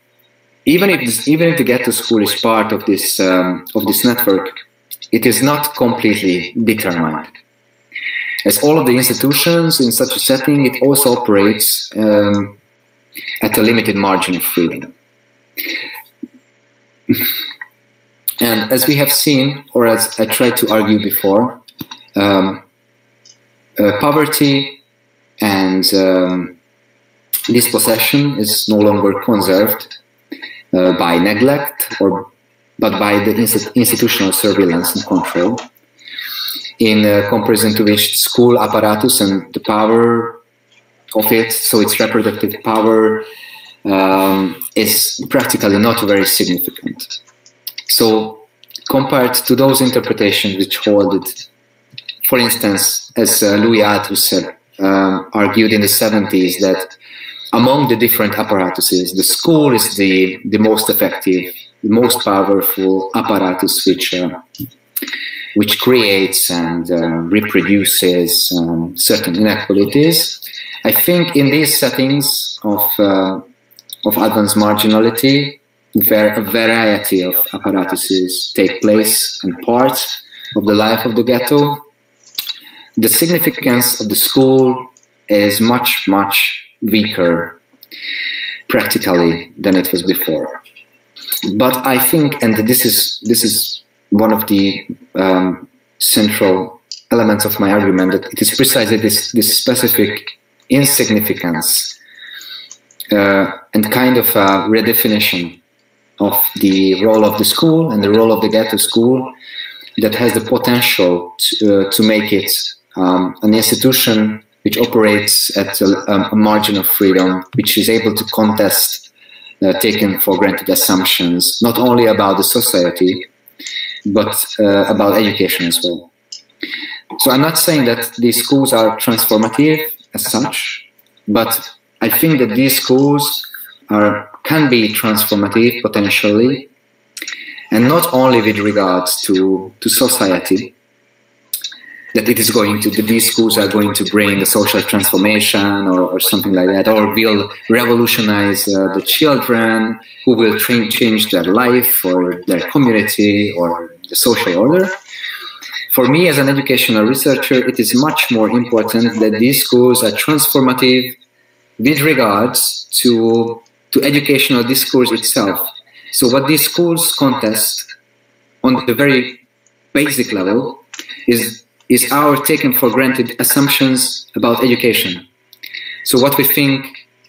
even if the ghetto school is part of this network, it is not completely determined. As all of the institutions in such a setting, it also operates at a limited margin of freedom. And as we have seen, or as I tried to argue before, poverty and dispossession is no longer conserved by neglect, but by the institutional surveillance and control, in comparison to which school apparatus and the power of it, so its reproductive power, is practically not very significant. So compared to those interpretations which hold it, for instance, as Louis Althusser argued in the 70s, that among the different apparatuses, the school is the most effective, the most powerful apparatus which creates and reproduces certain inequalities. I think in these settings of advanced marginality, where a variety of apparatuses take place and parts of the life of the ghetto, the significance of the school is much, much weaker practically than it was before. But I think, and this is one of the central elements of my argument, that it is precisely this specific insignificance and kind of a redefinition of the role of the school and the role of the ghetto school that has the potential to make it an institution which operates at a margin of freedom, which is able to contest taken for granted assumptions, not only about the society, but about education as well. So I'm not saying that these schools are transformative as such, but I think that these schools can be transformative potentially, and not only with regards to society, that it is these schools are going to bring a social transformation or something like that, or will revolutionize the children who will change their life or their community or the social order. For me, as an educational researcher, it is much more important that these schools are transformative with regards to educational discourse itself. So what these schools contest on the very basic level is our taken for granted assumptions about education. So what we think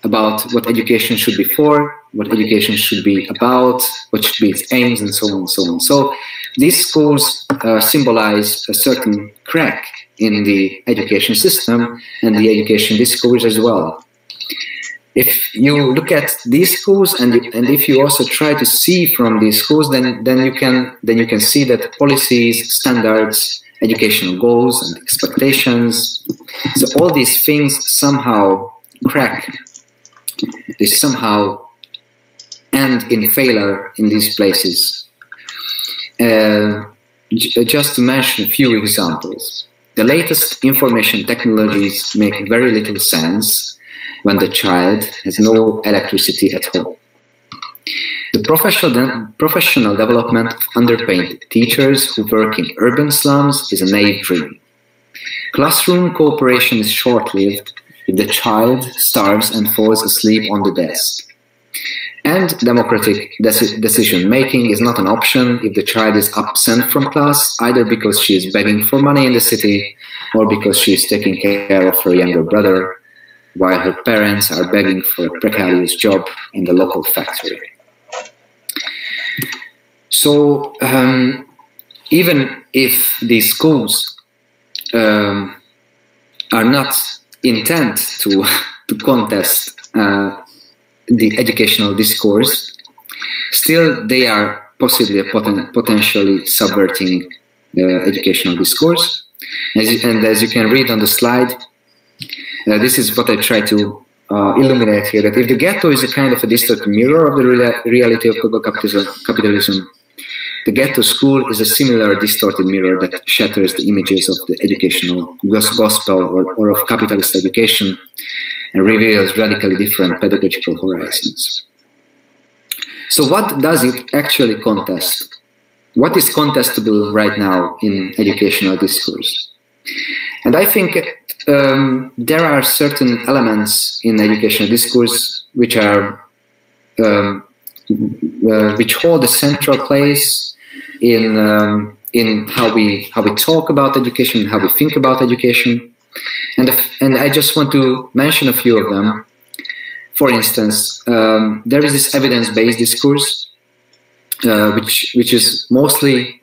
about what education should be for, what education should be about, what should be its aims, and so on and so on. So these schools symbolize a certain crack in the education system and the education discourse as well. If you look at these schools and if you also try to see from these schools, then you can see that policies, standards, educational goals and expectations, so all these things somehow crack. They somehow end in failure in these places. Just to mention a few examples. The latest information technologies make very little sense when the child has no electricity at home. The professional development of underpaid teachers who work in urban slums is a naive dream. Classroom cooperation is short-lived if the child starves and falls asleep on the desk. And democratic decision-making is not an option if the child is absent from class, either because she is begging for money in the city or because she is taking care of her younger brother, while her parents are begging for a precarious job in the local factory. So even if these schools are not intent to contest the educational discourse, still they are possibly potentially subverting the educational discourse. And as you can read on the slide, this is what I try to illuminate here, that if the ghetto is a kind of a distorted mirror of the reality of global capitalism, the ghetto school is a similar distorted mirror that shatters the images of the educational gospel or of capitalist education and reveals radically different pedagogical horizons. So what does it actually contest? What is contestable right now in educational discourse? And I think there are certain elements in educational discourse which are which hold a central place in how we talk about education, how we think about education. And I just want to mention a few of them. For instance, there is this evidence-based discourse, which is mostly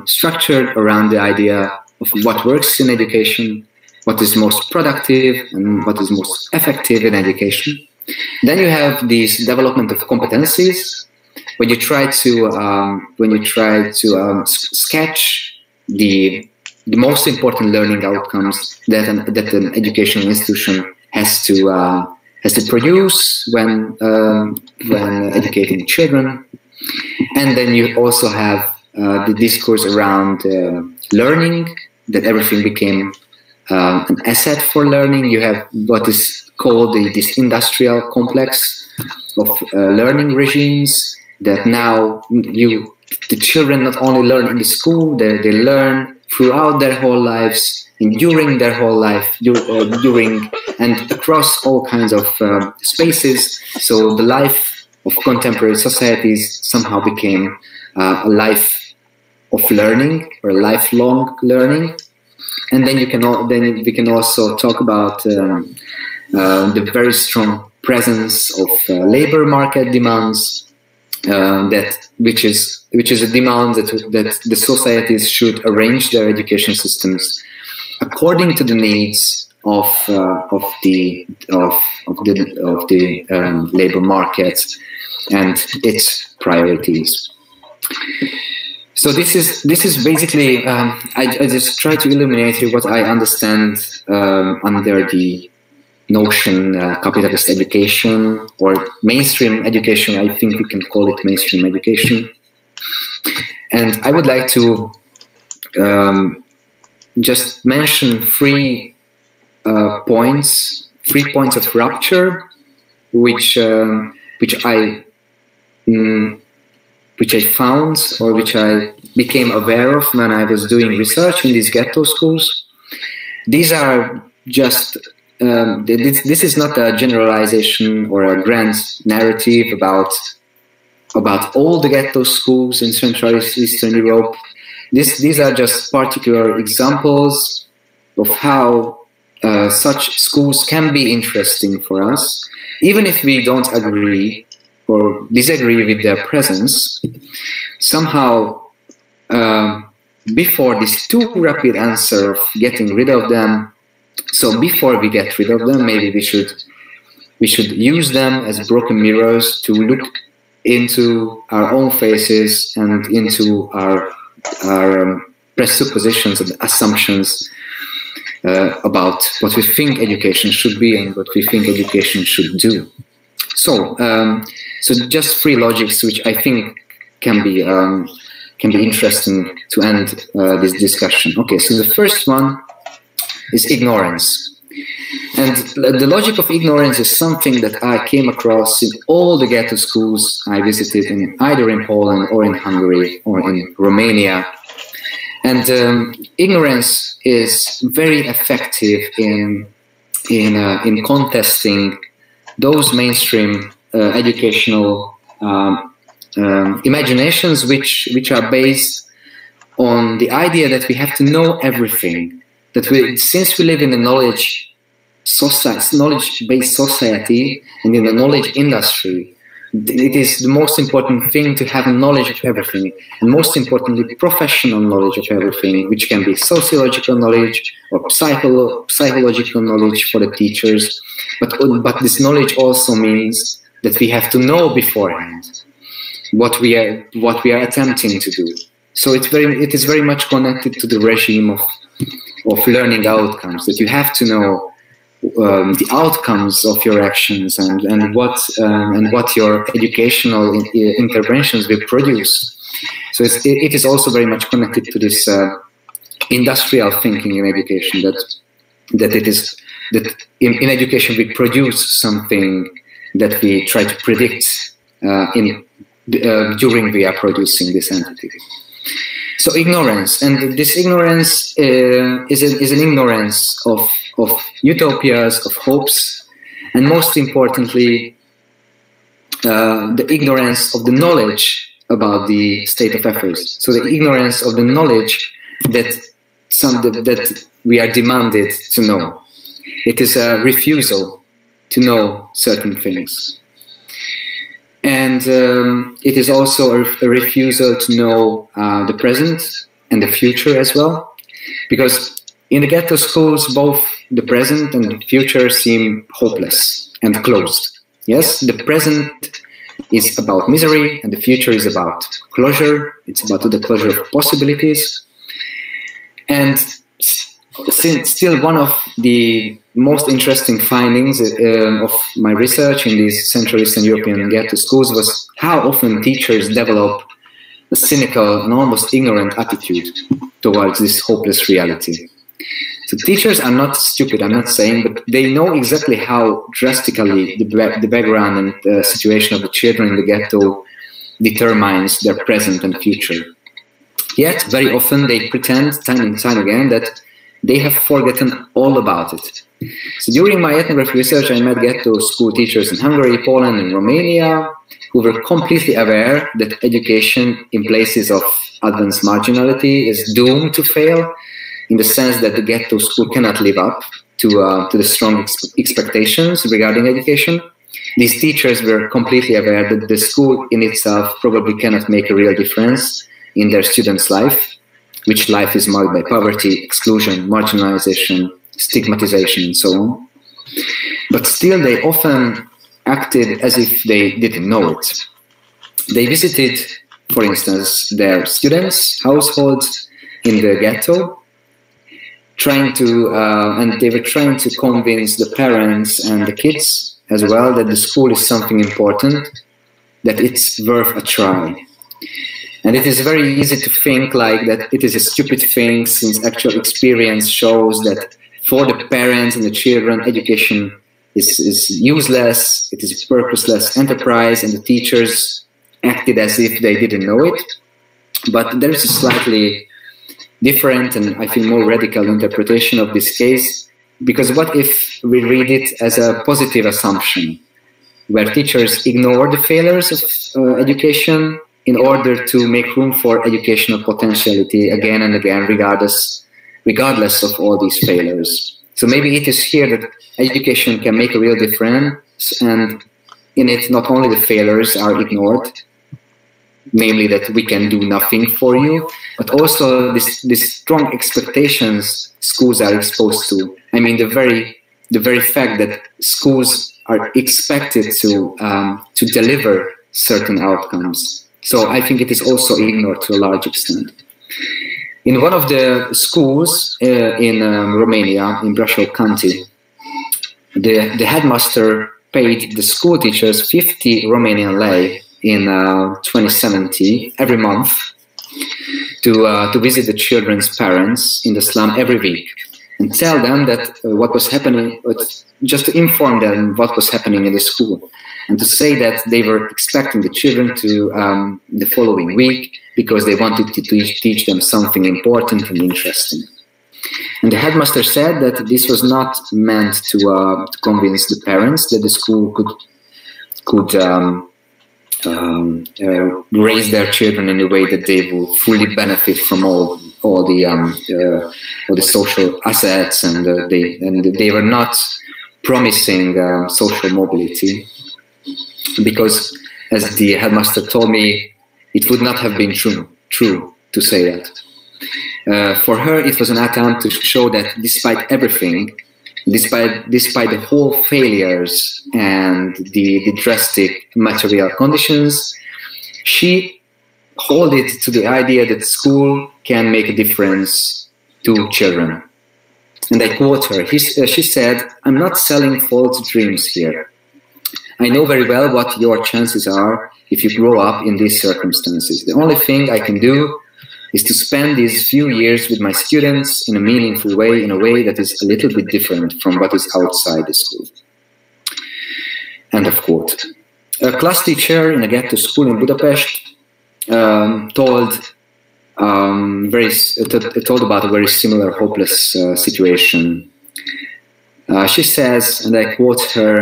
structured around the idea of what works in education, what is most productive, and what is most effective in education. Then you have this development of competencies, when you try to sketch the most important learning outcomes that an educational institution has to produce when educating children. And then you also have the discourse around learning, that everything became an asset for learning. You have what is called this industrial complex of learning regimes, that now the children not only learn in the school, they learn throughout their whole lives, and during their whole life, during and across all kinds of spaces. So the life of contemporary societies somehow became a life of learning or lifelong learning. And then we can also talk about the very strong presence of labor market demands, which is a demand that the societies should arrange their education systems according to the needs of the labor market and its priorities. So this is basically I just try to illuminate here what I understand under the notion capitalist education or mainstream education. I think we can call it mainstream education. And I would like to just mention three points of rupture, which I found, or which I became aware of when I was doing research in these ghetto schools. These are just this is not a generalization or a grand narrative about all the ghetto schools in Central Eastern Europe. These are just particular examples of how such schools can be interesting for us, even if we don't agree or disagree with their presence. Somehow, before this too rapid answer of getting rid of them, so before we get rid of them, maybe we should use them as broken mirrors to look into our own faces and into our presuppositions and assumptions about what we think education should be and what we think education should do. So, so just three logics which I think can be interesting to end this discussion. Okay, so the first one is ignorance. And the logic of ignorance is something that I came across in all the ghetto schools I visited, either in Poland or in Hungary or in Romania. And ignorance is very effective in contesting those mainstream educational imaginations which are based on the idea that we have to know everything. That since we live in a knowledge-based society and in the knowledge industry, it is the most important thing to have knowledge of everything, and most importantly, professional knowledge of everything, which can be sociological knowledge or psychological knowledge for the teachers. But this knowledge also means that we have to know beforehand what we are attempting to do. So it is very much connected to the regime of learning outcomes, that you have to know the outcomes of your actions and what your educational interventions will produce. So it is also very much connected to this industrial thinking in education, that in education we produce something that we try to predict during we are producing this entity. So ignorance, and this ignorance is an ignorance of utopias, of hopes, and most importantly, the ignorance of the knowledge about the state of affairs. So the ignorance of the knowledge that we are demanded to know. It is a refusal to know certain things. And it is also a refusal to know the present and the future as well. Because in the ghetto schools, both the present and the future seem hopeless and closed. Yes, the present is about misery and the future is about closure. It's about the closure of possibilities. And still one of the most interesting findings of my research in these Central Eastern European ghetto schools was how often teachers develop a cynical and almost ignorant attitude towards this hopeless reality. So teachers are not stupid, I'm not saying, but they know exactly how drastically the background and the situation of the children in the ghetto determines their present and future. Yet, very often they pretend time and time again that they have forgotten all about it. So during my ethnographic research, I met ghetto school teachers in Hungary, Poland, and Romania who were completely aware that education in places of advanced marginality is doomed to fail, in the sense that the ghetto school cannot live up to the strong expectations regarding education. These teachers were completely aware that the school in itself probably cannot make a real difference in their students' life, which life is marked by poverty, exclusion, marginalization, stigmatization, and so on. But still, they often acted as if they didn't know it. They visited, for instance, their students' households in the ghetto, and they were trying to convince the parents and the kids as well that the school is something important, that it's worth a try. And it is very easy to think like that it is a stupid thing, since actual experience shows that for the parents and the children, education is useless, it is a purposeless enterprise, and the teachers acted as if they didn't know it. But there is a slightly different and I think more radical interpretation of this case, because what if we read it as a positive assumption, where teachers ignore the failures of education in order to make room for educational potentiality again and again, regardless of all these failures. So maybe it is here that education can make a real difference, and in it not only the failures are ignored, namely that we can do nothing for you, but also this strong expectations schools are exposed to. I mean, the very fact that schools are expected to deliver certain outcomes. So I think it is also ignored to a large extent. In one of the schools in Romania, in Brașov County, the headmaster paid the school teachers 50 Romanian lei in 2017 every month to visit the children's parents in the slum every week and tell them that what was happening, just to inform them what was happening in the school, and to say that they were expecting the children to the following week because they wanted to teach them something important and interesting. And the headmaster said that this was not meant to convince the parents that the school could raise their children in a way that they will fully benefit from all the social assets, and they were not promising social mobility, because, as the headmaster told me, it would not have been true to say that. For her, it was an attempt to show that despite everything, despite the whole failures and the drastic material conditions, she held it to the idea that school can make a difference to children. And I quote her. She said, "I'm not selling false dreams here. I know very well what your chances are if you grow up in these circumstances. The only thing I can do is to spend these few years with my students in a meaningful way, in a way that is a little bit different from what is outside the school." End of quote. A class teacher in a ghetto school in Budapest told about a very similar hopeless situation. She says, and I quote her,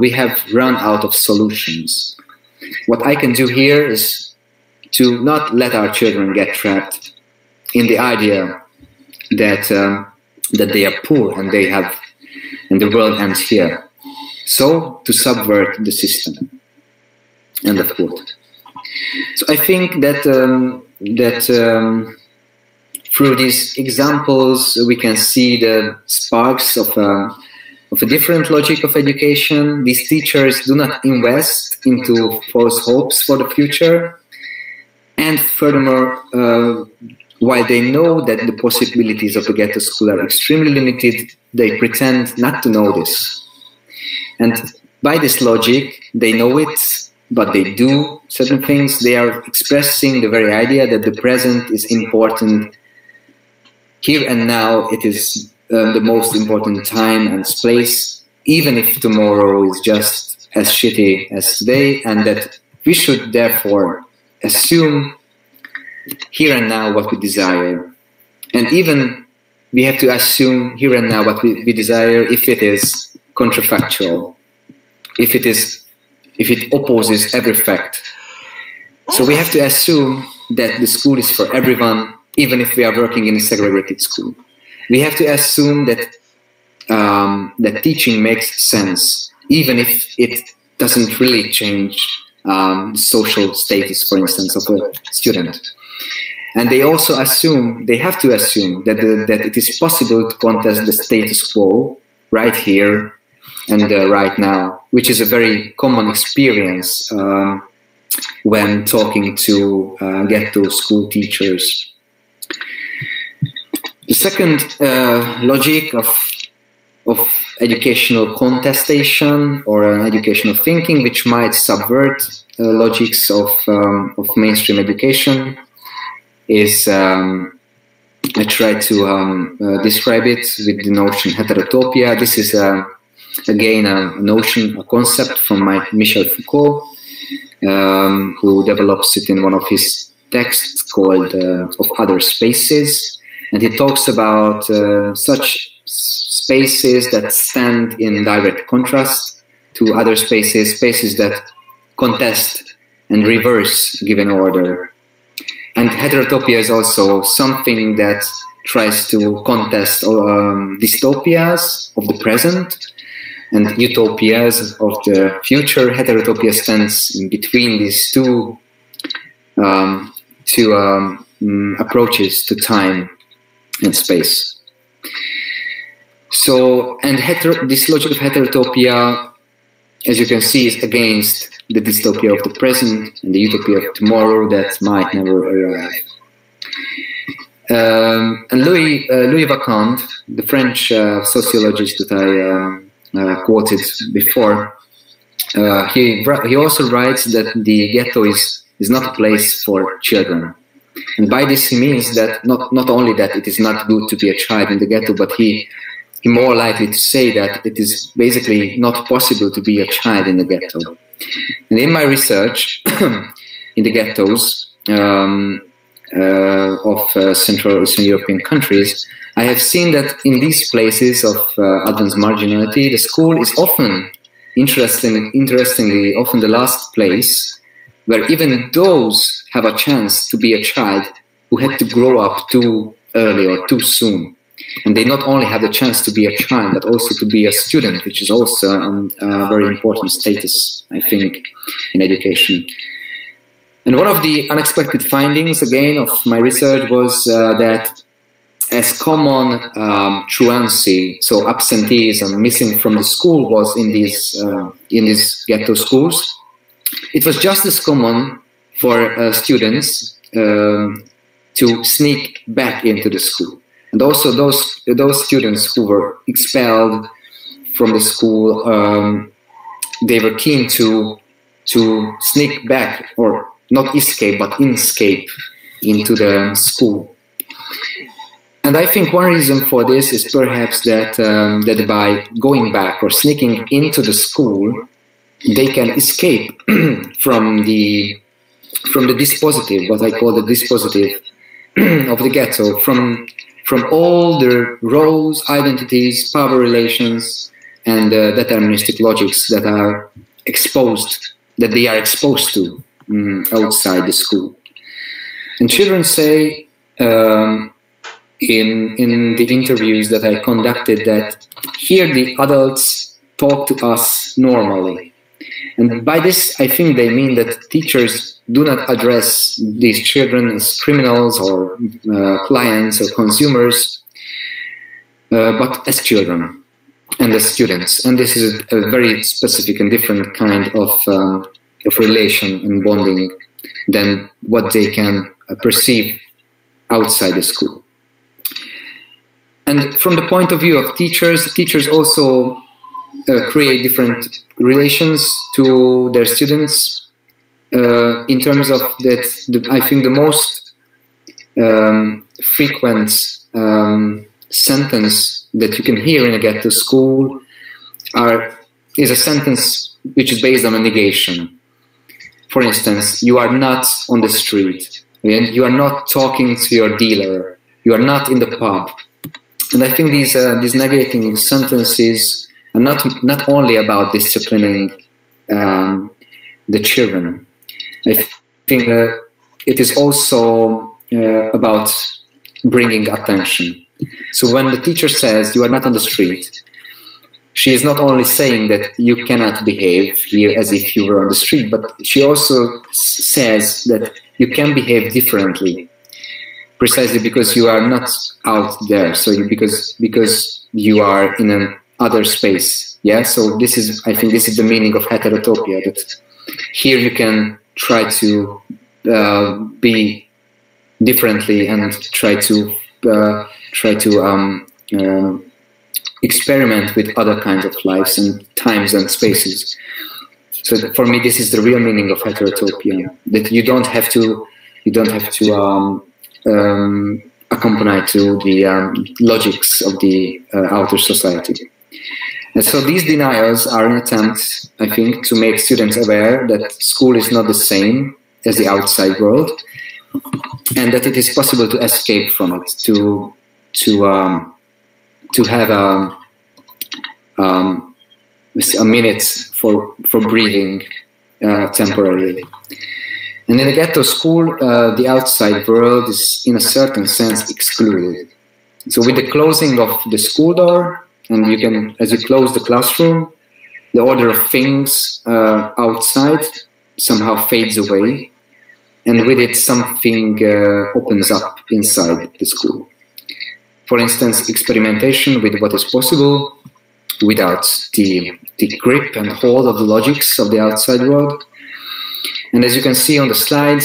"We have run out of solutions. What I can do here is to not let our children get trapped in the idea that they are poor and the world ends here. So to subvert the system." End of quote. So I think that through these examples we can see the sparks of a different logic of education. These teachers do not invest into false hopes for the future. And furthermore, while they know that the possibilities of a ghetto school are extremely limited, they pretend not to know this. And by this logic, they know it, but they do certain things. They are expressing the very idea that the present is important. Here and now, it is the most important time and place, even if tomorrow is just as shitty as today, and that we should therefore assume here and now what we desire. And even we have to assume here and now what we desire if it is contrafactual, if it opposes every fact. So we have to assume that the school is for everyone, even if we are working in a segregated school. We have to assume that that teaching makes sense, even if it doesn't really change social status, for instance, of a student. And they also assume, they have to assume that it is possible to contest the status quo right here and right now, which is a very common experience when talking to ghetto school teachers. The second logic of educational contestation or educational thinking, which might subvert logics of mainstream education, is I try to describe it with the notion heterotopia. This is again a notion, a concept from Michel Foucault, who develops it in one of his texts called "Of Other Spaces," and he talks about such spaces that stand in direct contrast to other spaces, spaces that contest and reverse given order. And heterotopia is also something that tries to contest dystopias of the present and utopias of the future. Heterotopia stands in between these two approaches to time and space. So, and this logic of heterotopia, as you can see, is against the dystopia of the present and the utopia of tomorrow that might never arrive. And Louis Vacandes, the French sociologist that I quoted before, he also writes that the ghetto is not a place for children. And by this he means that not only that it is not good to be a child in the ghetto, but he more likely to say that it is basically not possible to be a child in the ghetto. And in my research in the ghettos of Central Eastern European countries, I have seen that in these places of advanced marginality, the school is often, interestingly, often the last place where even those have a chance to be a child who had to grow up too early or too soon. And they not only have the chance to be a child, but also to be a student, which is also a very important status, I think, in education. And one of the unexpected findings, again, of my research was that as common truancy, so absenteeism, missing from the school was in these ghetto schools, it was just as common for students to sneak back into the school. And also those students who were expelled from the school, they were keen to sneak back, or not escape, but escape into the school. And I think one reason for this is perhaps that by going back or sneaking into the school, they can escape from the dispositive, what I call the dispositive of the ghetto, from all the roles, identities, power relations, and deterministic logics that they are exposed to outside the school. And children say in the interviews that I conducted that here the adults talk to us normally. And by this, I think they mean that teachers do not address these children as criminals or clients or consumers, but as children and as students. And this is a very specific and different kind of relation and bonding than what they can perceive outside the school. And from the point of view of teachers also create different relations to their students in terms of that. I think the most frequent sentence that you can hear in a ghetto school is a sentence which is based on a negation. For instance, you are not on the street, and you are not talking to your dealer, you are not in the pub. And I think these negating sentences are not only about disciplining the children. I think it is also about bringing attention. So when the teacher says you are not on the street, she is not only saying that you cannot behave here as if you were on the street, but she also says that you can behave differently, precisely because you are not out there. So because you are in an other space. Yeah. So I think this is the meaning of heterotopia. That here you can try to be differently and try to experiment with other kinds of lives and times and spaces. So for me, this is the real meaning of heterotopia. That you don't have to accompany to the logics of the outer society. And so these denials are an attempt, I think, to make students aware that school is not the same as the outside world, and that it is possible to escape from it, to to have a minute for breathing temporarily. And in a ghetto school, the outside world is, in a certain sense, excluded. So with the closing of the school door, and you can, as you close the classroom, the order of things outside somehow fades away, and with it something opens up inside the school. For instance, experimentation with what is possible without the grip and hold of the logics of the outside world. And as you can see on the slide,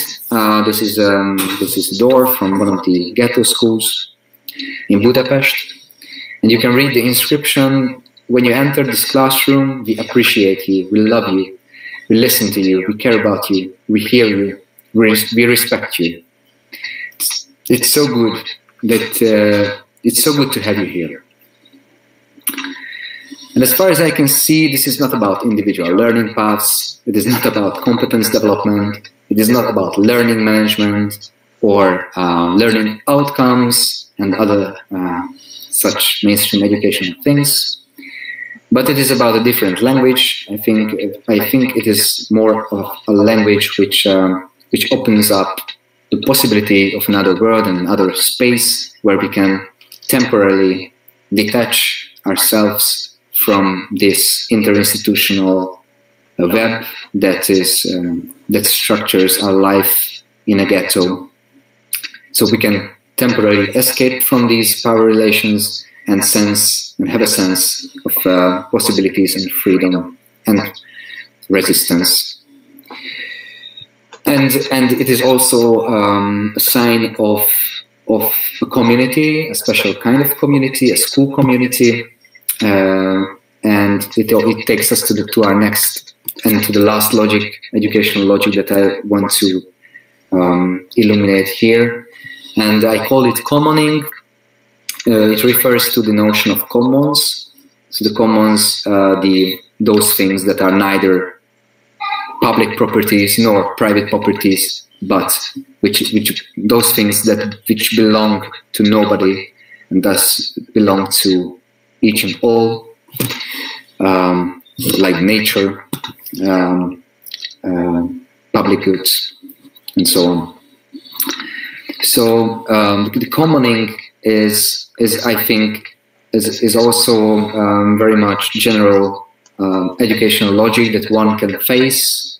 this is a door from one of the ghetto schools in Budapest. And you can read the inscription: when you enter this classroom, we appreciate you, we love you, we listen to you, we care about you, we hear you, we respect you. It's so good that it's so good to have you here. And as far as I can see, this is not about individual learning paths. It is not about competence development. It is not about learning management or learning outcomes and other such mainstream educational things. But it is about a different language. I think it is more of a language which opens up the possibility of another world and another space where we can temporarily detach ourselves from this interinstitutional web that structures our life in a ghetto. So we can temporarily escape from these power relations and have a sense of possibilities and freedom and resistance. And it is also a sign of a community, a special kind of community, a school community. And it takes us to our next and to the last logic, educational logic, that I want to illuminate here. And I call it commoning. It refers to the notion of commons. So the commons, those things that are neither public properties nor private properties, but which those things which belong to nobody and thus belong to each and all, like nature, public goods, and so on. So the commoning is I think is also very much general educational logic that one can face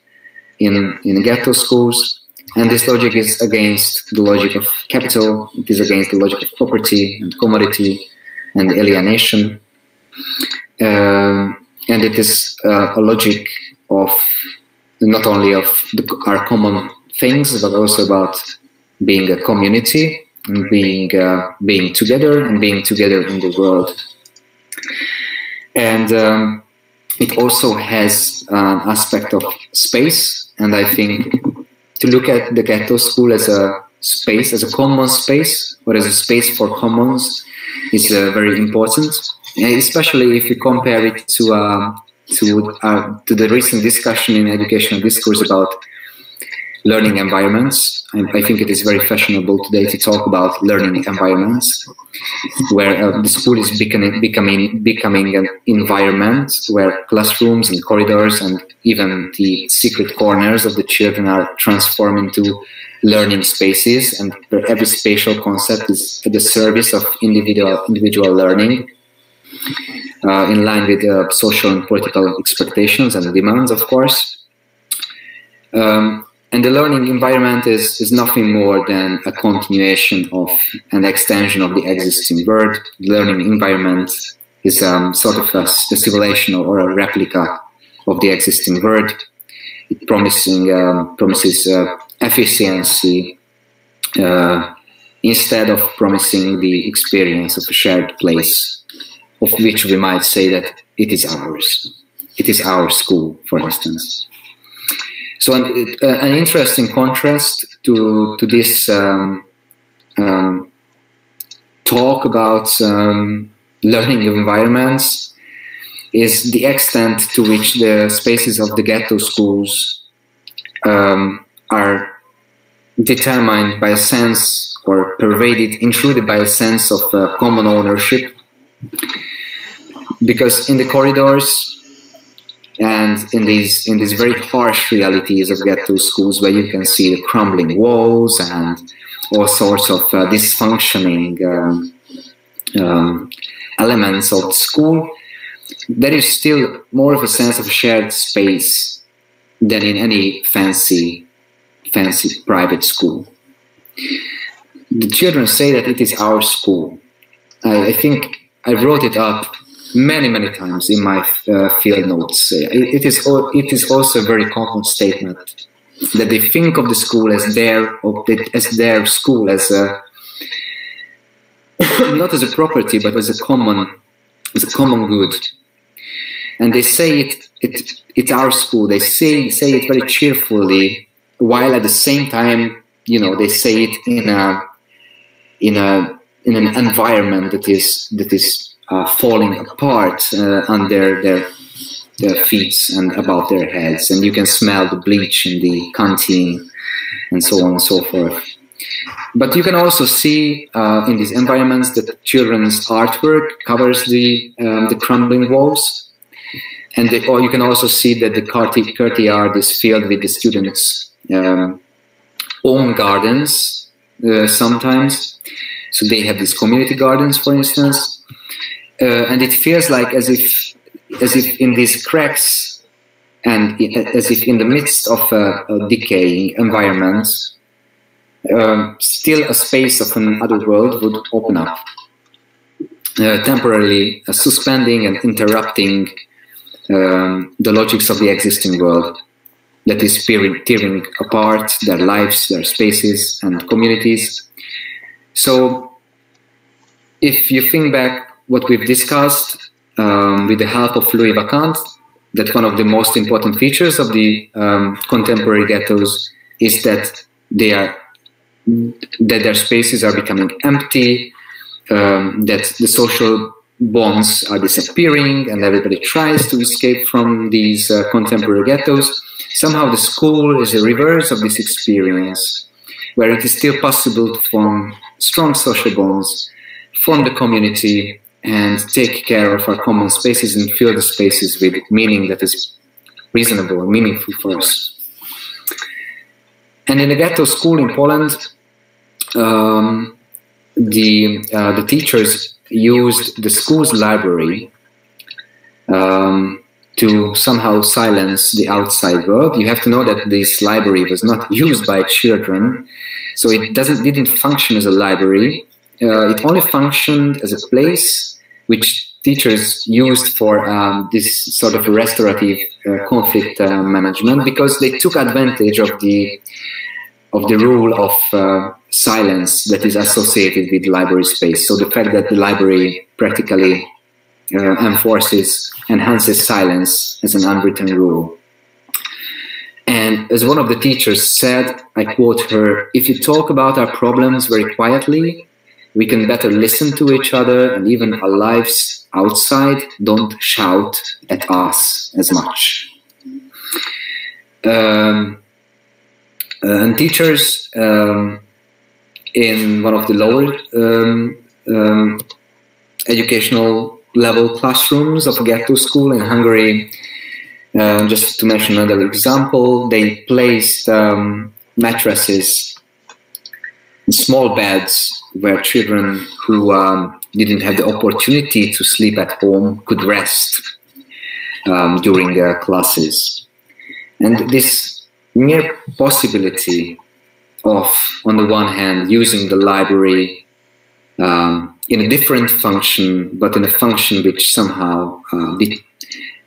in ghetto schools, and this logic is against the logic of capital. It is against the logic of property and commodity and alienation, and it is a logic of not only of our common things, but also about being a community and being together and being together in the world. And it also has an aspect of space, and I think to look at the ghetto school as a space, as a common space, or as a space for commons, is very important, and especially if we compare it to the recent discussion in educational discourse about learning environments. I think it is very fashionable today to talk about learning environments, where the school is becoming an environment where classrooms and corridors and even the secret corners of the children are transformed into learning spaces, and where every spatial concept is at the service of individual learning, in line with social and political expectations and demands, of course. And the learning environment is nothing more than a continuation of an extension of the existing world. The learning environment is sort of a simulation or a replica of the existing world. It promises efficiency instead of promising the experience of a shared place, of which we might say that it is ours. It is our school, for instance. So an interesting contrast to this talk about learning environments is the extent to which the spaces of the ghetto schools are determined by a sense, or intruded by a sense of common ownership Because in the corridors and in these very harsh realities of ghetto schools, where you can see the crumbling walls and all sorts of dysfunctioning elements of the school, there is still more of a sense of shared space than in any fancy private school. The children say that it is our school. I think I wrote it up many times in my field notes. It is also a very common statement that they think of the school as their school, as a not as a property, but as a common good. And they say it's our school. They say it very cheerfully, while at the same time, they say it in an environment that is falling apart under their feet and above their heads, and you can smell the bleach in the canteen and so on and so forth. But you can also see in these environments that children's artwork covers the crumbling walls. Or you can also see that the courtyard is filled with the students' own gardens sometimes. So they have these community gardens, for instance, and it feels like as if in these cracks and as if in the midst of a decaying environment, still a space of another world would open up, temporarily suspending and interrupting the logics of the existing world that is tearing apart their lives, their spaces and communities. So if you think back what we've discussed with the help of Louis Vacant, that one of the most important features of the contemporary ghettos is that their spaces are becoming empty, that the social bonds are disappearing and everybody tries to escape from these contemporary ghettos. Somehow the school is the reverse of this experience, where it is still possible to form strong social bonds, form the community, and take care of our common spaces and fill the spaces with meaning that is reasonable and meaningful for us. And in a ghetto school in Poland, the teachers used the school's library to somehow silence the outside world. You have to know that this library was not used by children, so it didn't function as a library. It only functioned as a place which teachers used for this sort of restorative conflict management, because they took advantage of the rule of silence that is associated with library space. So the fact that the library practically enhances silence as an unwritten rule. And as one of the teachers said, I quote her, "If you talk about our problems very quietly, we can better listen to each other, and even our lives outside don't shout at us as much." And teachers in one of the lower educational level classrooms of a ghetto school in Hungary, just to mention another example, they placed mattresses, small beds, where children who didn't have the opportunity to sleep at home could rest during their classes. And this mere possibility of, on the one hand, using the library in a different function, but in a function which somehow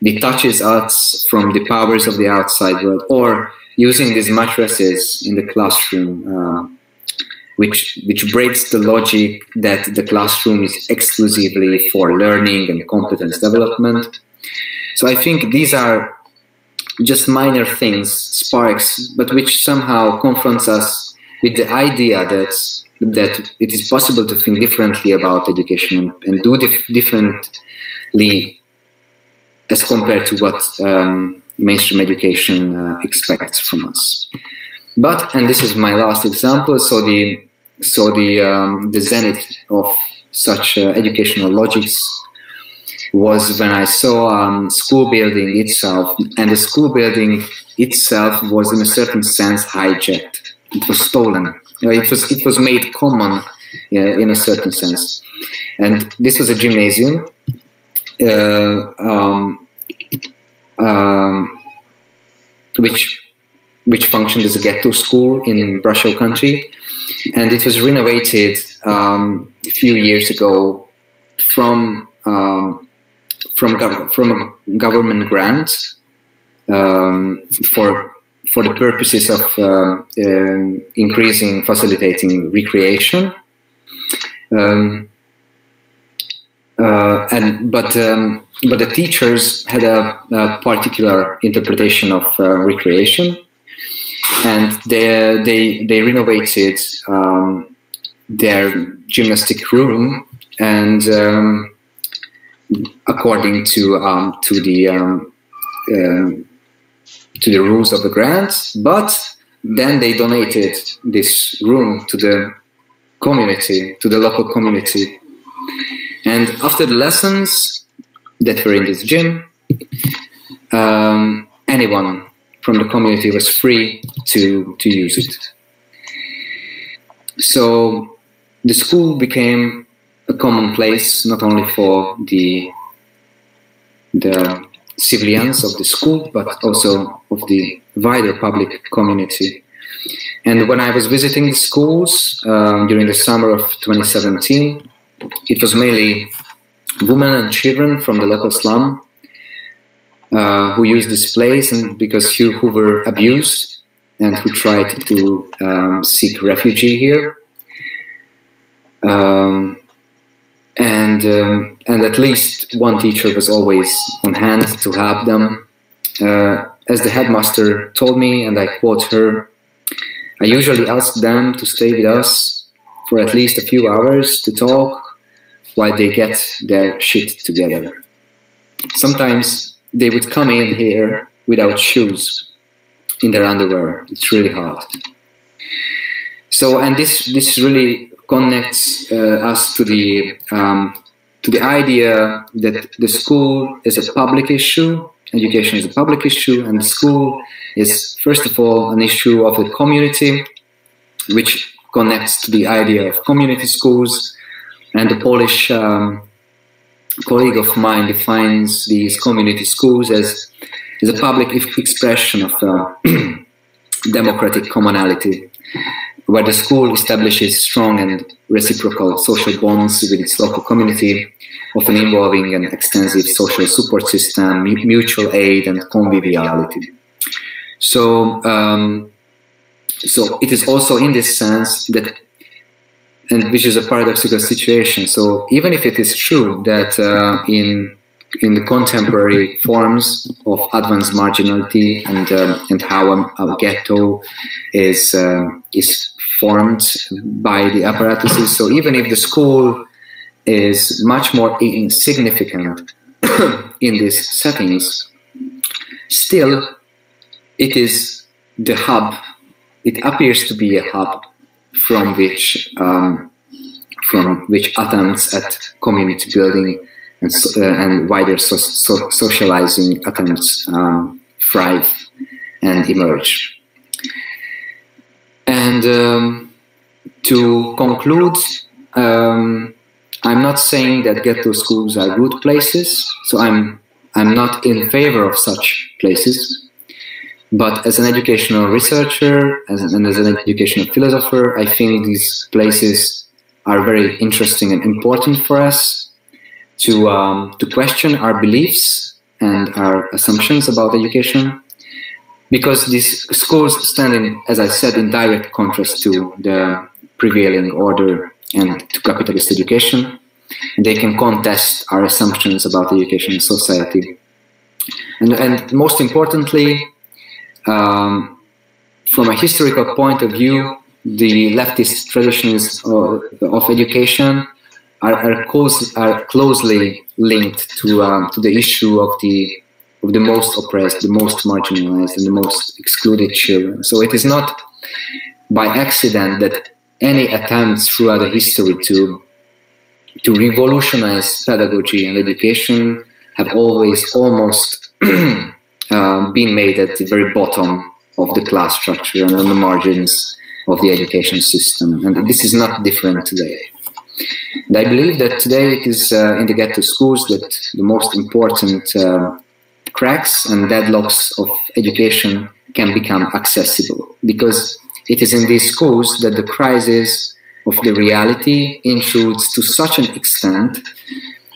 detaches us from the powers of the outside world, or using these mattresses in the classroom, which breaks the logic that the classroom is exclusively for learning and competence development. So I think these are just minor things, sparks, but which somehow confronts us with the idea that it is possible to think differently about education and do differently as compared to what mainstream education expects from us. But, and this is my last example, so the zenith such educational logics was when I saw school building itself, and the school building itself was in a certain sense hijacked. It was stolen. It was made common in a certain sense. And this was a gymnasium, which functioned as a ghetto school in Brasov country, and it was renovated a few years ago from a government grant for the purposes of facilitating recreation. But the teachers had a particular interpretation of recreation, and they renovated their gymnastic room, and according to the rules of the grant. But then they donated this room to the community, to the local community. And after the lessons that were in this gym, anyone from the community was free to use it. So the school became a common place, not only for the civilians of the school, but also of the wider public community. And when I was visiting the schools during the summer of 2017, it was mainly women and children from the local slum who used this place, and who were abused and who tried to seek refuge here. And at least one teacher was always on hand to help them. As the headmaster told me, and I quote her, "I usually ask them to stay with us for at least a few hours to talk while they get their shit together. Sometimes they would come in here without shoes, in their underwear. It's really hard." So, and this really connects us to the idea that the school is a public issue, education is a public issue, and the school is first of all an issue of the community, which connects to the idea of community schools. And the Polish colleague of mine defines these community schools as a public expression of democratic commonality, where the school establishes strong and reciprocal social bonds with its local community, often involving an extensive social support system, mutual aid, and conviviality. So, so it is also in this sense that, and which is a paradoxical situation. So even if it is true that in the contemporary forms of advanced marginality and how a ghetto is formed by the apparatuses, so even if the school is much more insignificant in these settings, still it is the hub. It appears to be a hub from which attempts at community building and wider socializing attempts thrive and emerge. And to conclude, I'm not saying that ghetto schools are good places, so I'm not in favor of such places. But as an educational researcher and as an educational philosopher, I think these places are very interesting and important for us to question our beliefs and our assumptions about education, because these schools stand in, as I said, in direct contrast to the prevailing order and to capitalist education. They can contest our assumptions about education in society. And most importantly, from a historical point of view, the leftist traditions of education are closely linked to the issue of the most oppressed, the most marginalized, and the most excluded children. So it is not by accident that any attempts throughout the history to to revolutionize pedagogy and education have always almost been made at the very bottom of the class structure and on the margins of the education system. And this is not different today. And I believe that today it is in the ghetto schools that the most important cracks and deadlocks of education can become accessible, because it is in these schools that the crisis of the reality intrudes to such an extent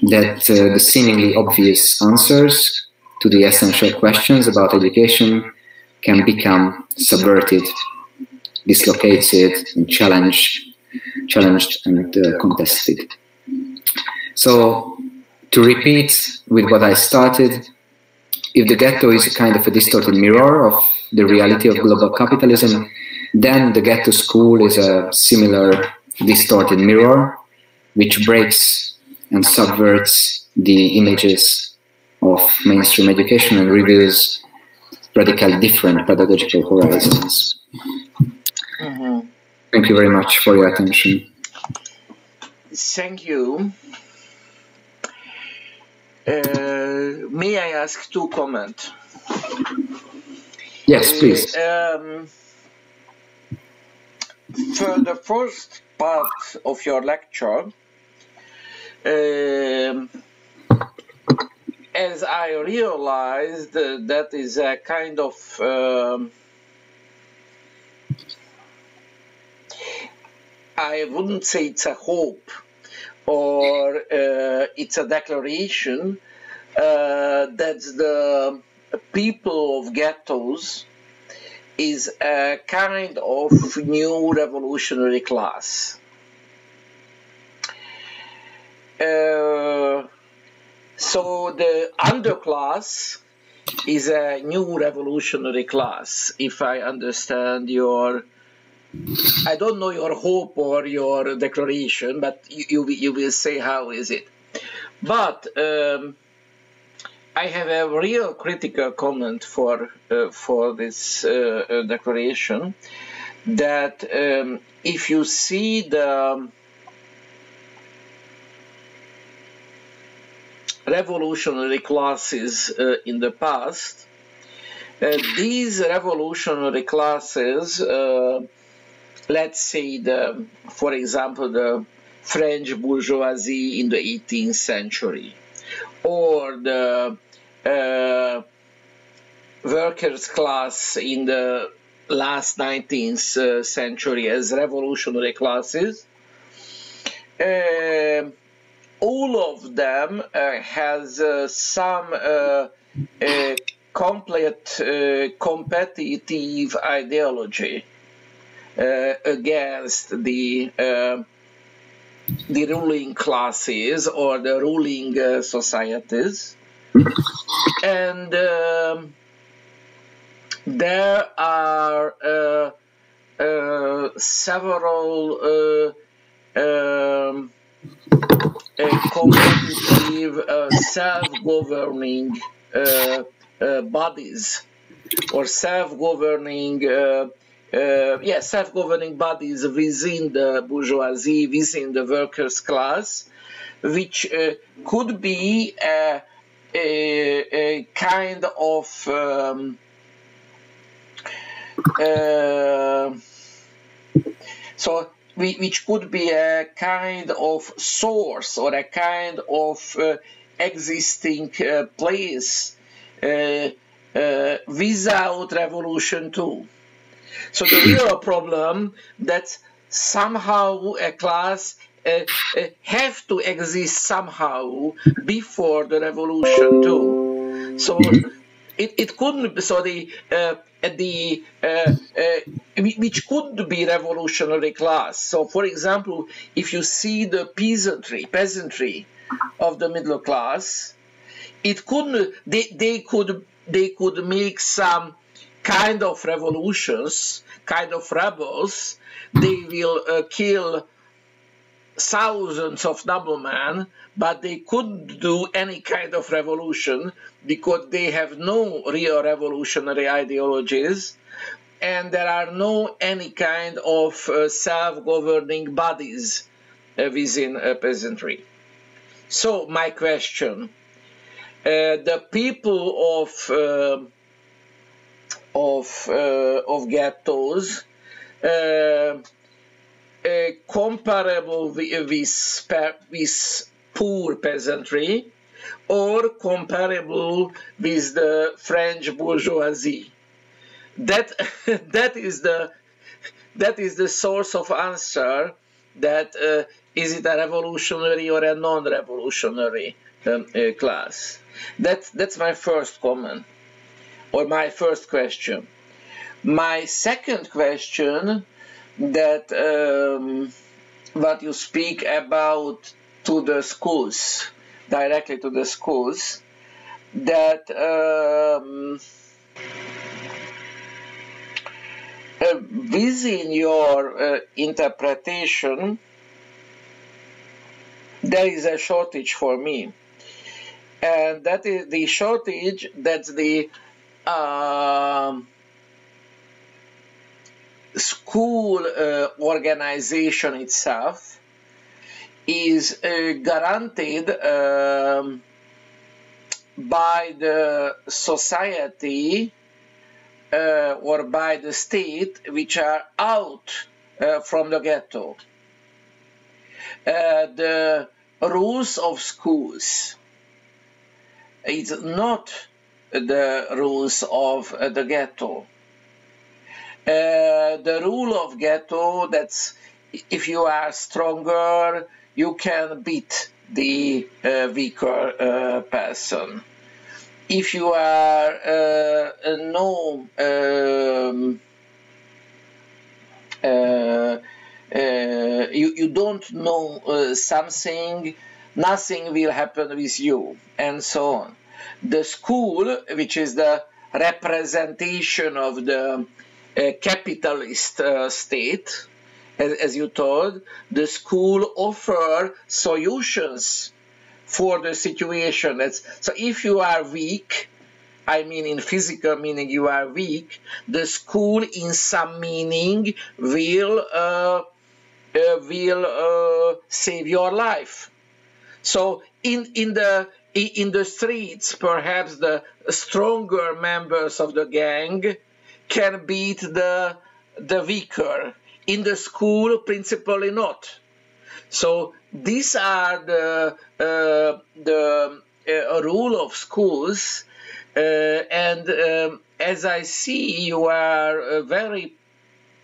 that the seemingly obvious answers to the essential questions about education can become subverted, dislocated, and challenged and contested. So, to repeat with what I started, if the ghetto is a kind of a distorted mirror of the reality of global capitalism, then the ghetto school is a similar distorted mirror which breaks and subverts the images of mainstream education and reveals radically different pedagogical horizons. Mm-hmm. Thank you very much for your attention. Thank you. May I ask two comments? Yes, please. For the first part of your lecture, as I realized, that is a kind of I wouldn't say it's a hope or it's a declaration that the people of ghettos is a kind of new revolutionary class. So the underclass is a new revolutionary class, if I understand your, I don't know your hope or your declaration, but you will say how is it. But I have a real critical comment for this declaration, that if you see the revolutionary classes in the past, these revolutionary classes, let's say for example, the French bourgeoisie in the 18th century, or the workers' class in the last 19th century as revolutionary classes, all of them has some complete competitive ideology against the ruling classes or the ruling societies, and there are several competitive self-governing bodies, or self-governing self-governing bodies within the bourgeoisie, within the workers' class, which could be a kind of which could be a kind of source or a kind of existing place without revolution too. So the real problem that somehow a class have to exist somehow before the revolution too. So it couldn't be, so which could be revolutionary class. So for example, if you see the peasantry of the middle class, it couldn't, they could make some kind of revolutions, kind of rebels. They will kill thousands of noblemen, but they couldn't do any kind of revolution because they have no real revolutionary ideologies, and there are no any kind of self-governing bodies within peasantry. So my question: the people of ghettos, comparable with poor peasantry, or comparable with the French bourgeoisie? That is the source of answer. That is it a revolutionary or a non-revolutionary class? That's my first comment, or my first question. My second question, that what you speak about to the schools, directly to the schools, that within your interpretation, there is a shortage for me, and that is the shortage. That's the school organization itself is guaranteed by the society or by the state, which are out from the ghetto. The rules of schools, it's not the rules of the ghetto. The rule of ghetto, that's if you are stronger, you can beat the weaker person. If you are you don't know something, nothing will happen with you, and so on. The school, which is the representation of the capitalist state, as you told, the school offer solutions for the situation. So if you are weak, I mean in physical meaning you are weak, the school in some meaning will save your life. So in the streets, perhaps the stronger members of the gang can beat the weaker. In the school, principally not. So these are the rule of schools, and as I see, you are very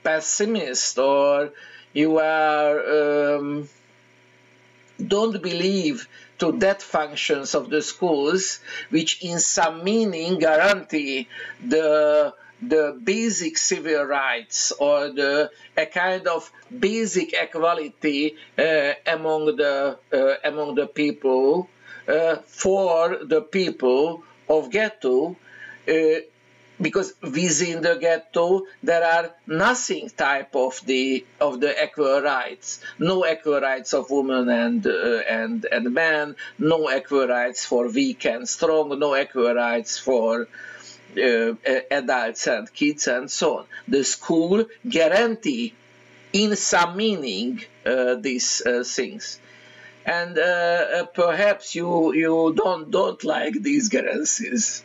pessimist, or you are don't believe to that functions of the schools, which in some meaning guarantee the basic civil rights, or a kind of basic equality among the people, for the people of ghetto, because within the ghetto there are nothing type of the equal rights, no equal rights of women and men, no equal rights for weak and strong, no equal rights for adults and kids, and so on. The school guarantee, in some meaning, these things, and perhaps you don't like these guarantees.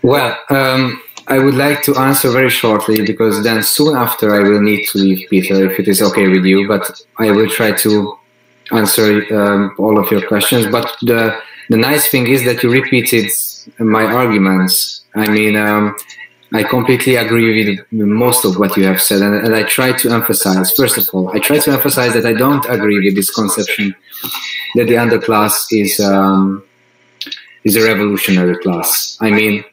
Well, I would like to answer very shortly, because then soon after I will need to leave, Peter, if it is okay with you. But I will try to answer all of your questions. But the nice thing is that you repeated my arguments. I mean, I completely agree with most of what you have said, and I try to emphasize, first of all, I try to emphasize that I don't agree with this conception that the underclass is a revolutionary class. I mean,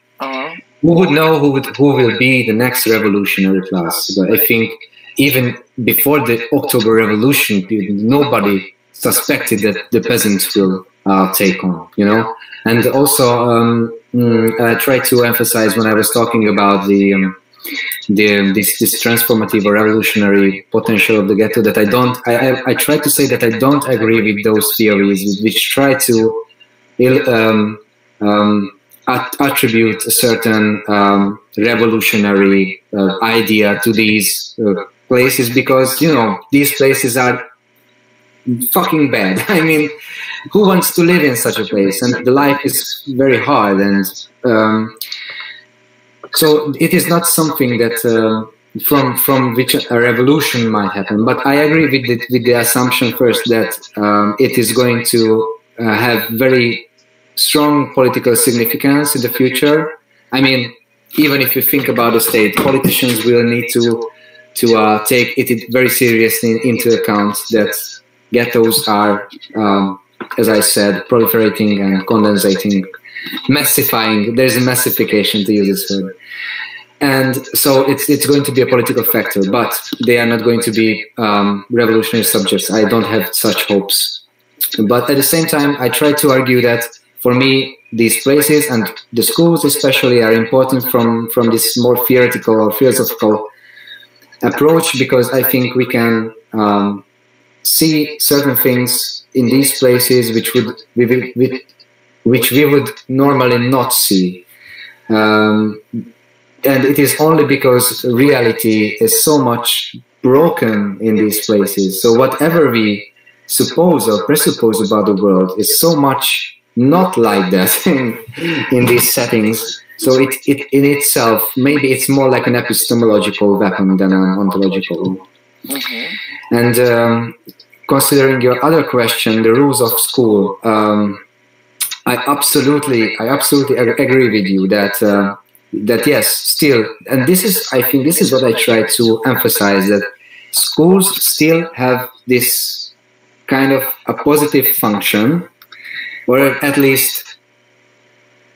who would know who will be the next revolutionary class? But I think even before the October Revolution, nobody suspected that the peasants will take on, you know. And also, I tried to emphasize when I was talking about this transformative or revolutionary potential of the ghetto, that I try to say that I don't agree with those theories which try to attribute a certain revolutionary idea to these places because, you know, these places are fucking bad. I mean, who wants to live in such a place? And the life is very hard, and so it is not something that from which a revolution might happen. But I agree with the assumption first that it is going to have very strong political significance in the future. I mean, even if you think about the state, politicians will need to take it very seriously into account that ghettos are, as I said, proliferating and condensating, massifying. There's a massification, to use this word. And so it's going to be a political factor, but they are not going to be revolutionary subjects. I don't have such hopes. But at the same time, I try to argue that for me, these places and the schools especially are important from this more theoretical or philosophical approach, because I think we can see certain things in these places which we would normally not see. And it is only because reality is so much broken in these places. So whatever we suppose or presuppose about the world is so much not like that in these settings. So it in itself, maybe it's more like an epistemological weapon than an ontological one. And considering your other question, the rules of school, I absolutely agree with you that yes, still, and this is, I think this is what I try to emphasize, that schools still have this kind of a positive function, or at least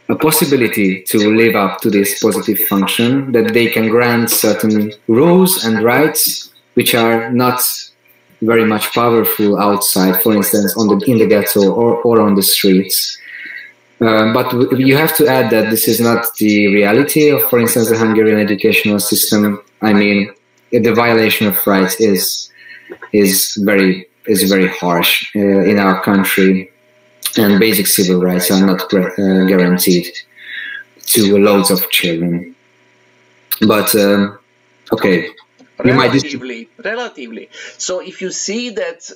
a possibility to live up to this positive function, that they can grant certain rules and rights which are not very much powerful outside, for instance, in the ghetto or on the streets. But you have to add that this is not the reality of, for instance, the Hungarian educational system. I mean, the violation of rights is very harsh in our country, and basic civil rights are not guaranteed to loads of children. But okay, relatively. So if you see that's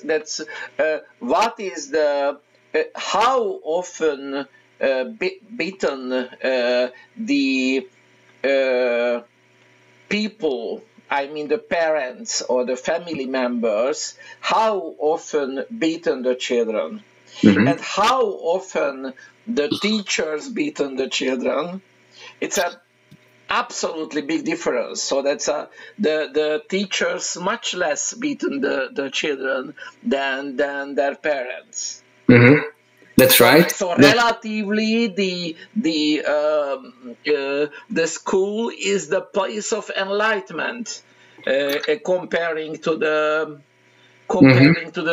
what is the how often beaten the people, I mean the parents or the family members, how often beaten the children, and how often the teachers beaten the children, it's a absolutely big difference. So that's the teachers much less beaten the children than their parents. That's right. So relatively, the school is the place of enlightenment, comparing to the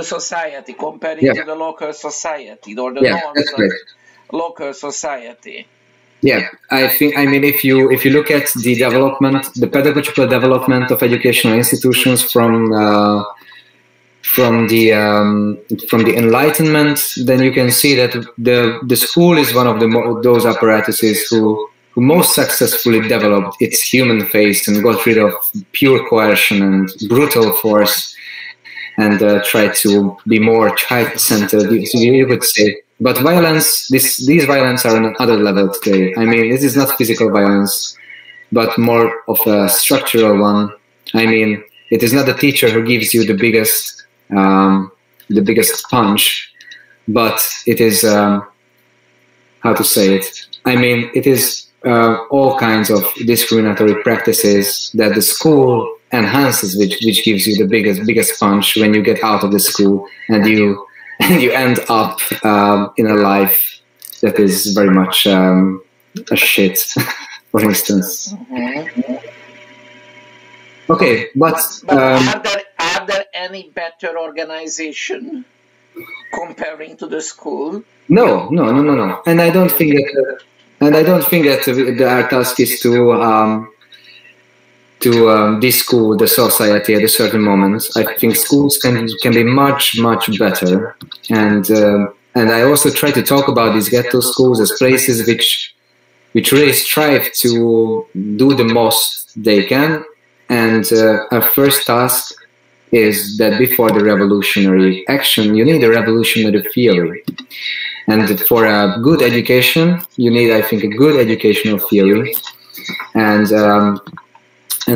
society, comparing to the local society or the norms of local society. Yeah, I think. I mean, if you look at the development, the pedagogical development of educational institutions from the Enlightenment, then you can see that the school is one of those apparatuses who most successfully developed its human face and got rid of pure coercion and brutal force, and tried to be more child-centered, you could say. But violence, these violence are on another level today. I mean, this is not physical violence, but more of a structural one. I mean, it is not the teacher who gives you the biggest punch, but it is how to say it. I mean, it is all kinds of discriminatory practices that the school enhances, which gives you the biggest punch when you get out of the school and you end up in a life that is very much a shit, for instance. Okay, but are there any better organization comparing to the school? No. And I don't think that our task is to de-school the society at a certain moment. I think schools can be much better, and I also try to talk about these ghetto schools as places which really strive to do the most they can And our first task is that before the revolutionary action, you need a revolutionary theory. And for a good education, you need, I think, a good educational theory. And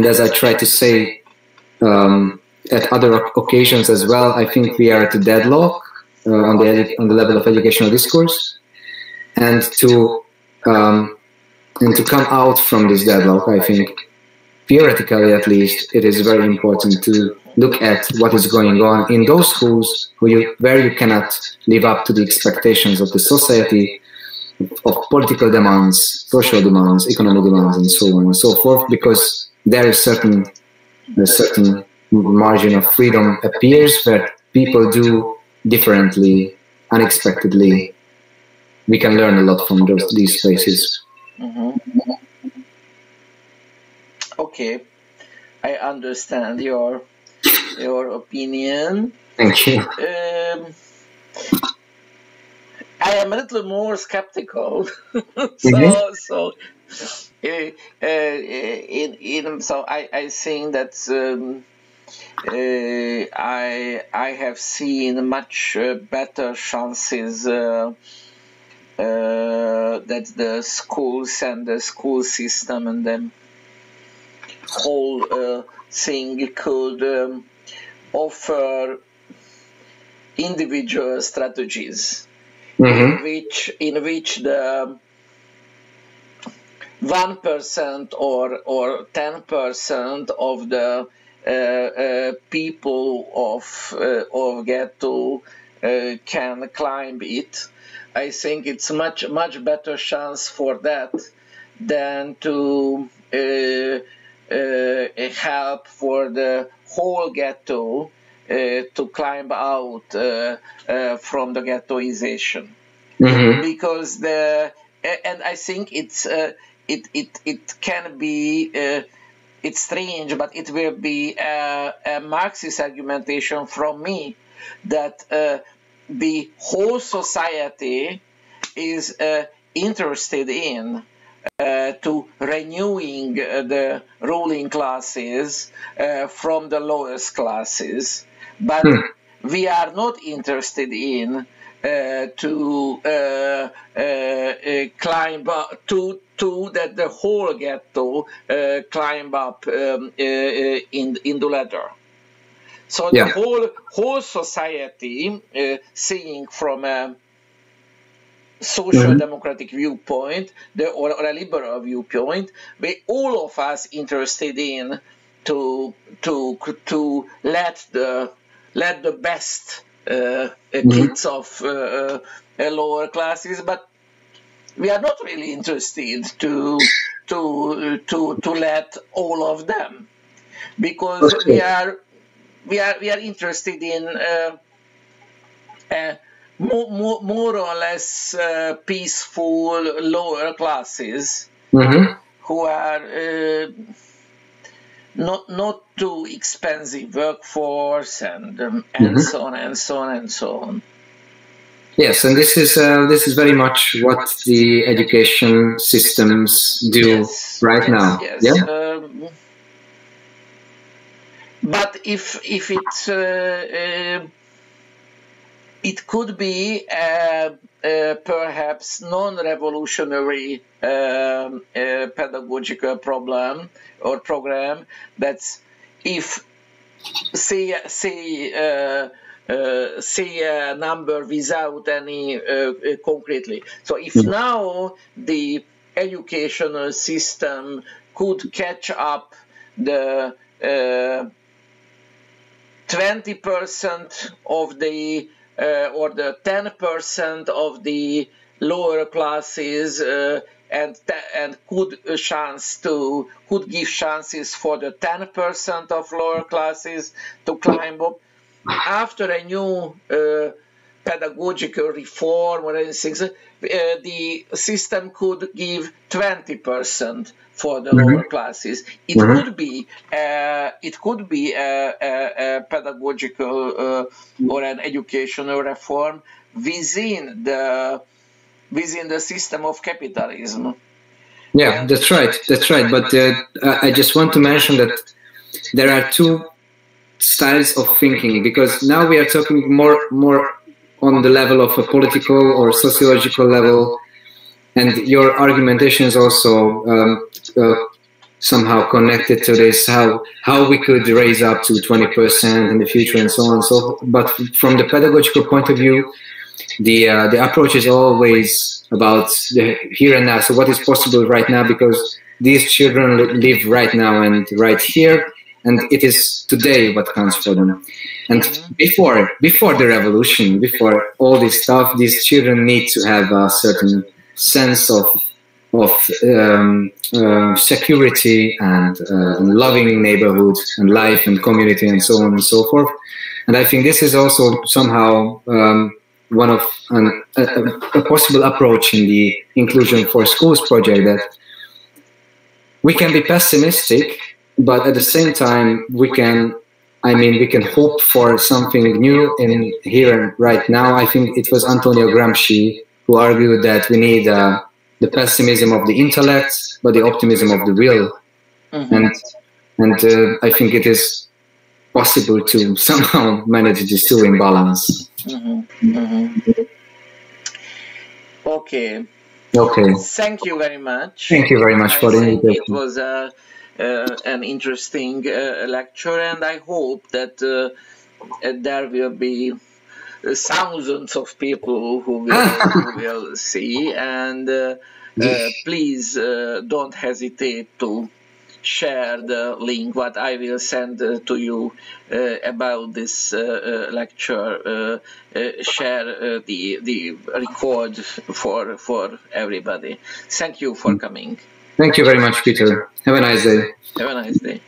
as I try to say at other occasions as well, I think we are at a deadlock on the level of educational discourse. And to come out from this deadlock, I think, theoretically at least, it is very important to look at what is going on in those schools where you cannot live up to the expectations of the society, of political demands, social demands, economic demands, and so on and so forth, because there is a certain margin of freedom appears where people do differently, unexpectedly. We can learn a lot from these places. Okay, I understand your opinion. Thank you. I am a little more skeptical. So I think that I have seen much better chances that the schools and the school system and the whole thing could offer individual strategies in which the 1% or 10% of the people of ghetto can climb it. I think it's much better chance for that than to help for the whole ghetto to climb out from the ghettoization, because and I think it can be it's strange, but it will be a Marxist argumentation from me that the whole society is interested in to renewing the ruling classes from the lowest classes, but we are not interested in to climb up to that the whole ghetto climb up in the ladder. So the whole society, seeing from a social democratic viewpoint or a liberal viewpoint, we all of us interested in to let the best kids of lower classes, but we are not really interested to let all of them, because we are interested in more or less peaceful lower classes who are not too expensive workforce and so on and so on and so on. Yes, and this is very much what the education systems do right now. Yes. Yeah. But if it could be perhaps non-revolutionary pedagogical problem or program. That's if say a number without any concretely. So if now the educational system could catch up the 20% of the or the 10% of the lower classes and could give chances for the 10% of lower classes to climb up after a new pedagogical reform or anything, the system could give 20% for the lower classes. It could be a pedagogical or an educational reform within the system of capitalism. Yeah, that's right. But I just want to mention that there are two styles of thinking, because now we are talking more on the level of a political or sociological level, and your argumentation is also somehow connected to this, how we could raise up to 20% in the future and so on and so forth. But from the pedagogical point of view, the approach is always about the here and now. So what is possible right now, because these children live right now and right here, and it is today what counts for them. And before the revolution, before all this stuff, these children need to have a certain sense of security and loving neighborhood and life and community and so on and so forth. And I think this is also somehow one of a possible approach in the Inclusion for Schools project, that we can be pessimistic, but at the same time we can hope for something new in here and right now. I think it was Antonio Gramsci who argued that we need the pessimism of the intellect, but the optimism of the will. And I think it is possible to somehow manage these two in balance. Okay. Thank you very much. Thank you very much for the invitation. It was an interesting lecture, and I hope that there will be thousands of people who will see, and please don't hesitate to share the link what I will send to you about this lecture. Share the record for everybody. Thank you for coming. Thank you very much, Peter. Have a nice day. Have a nice day.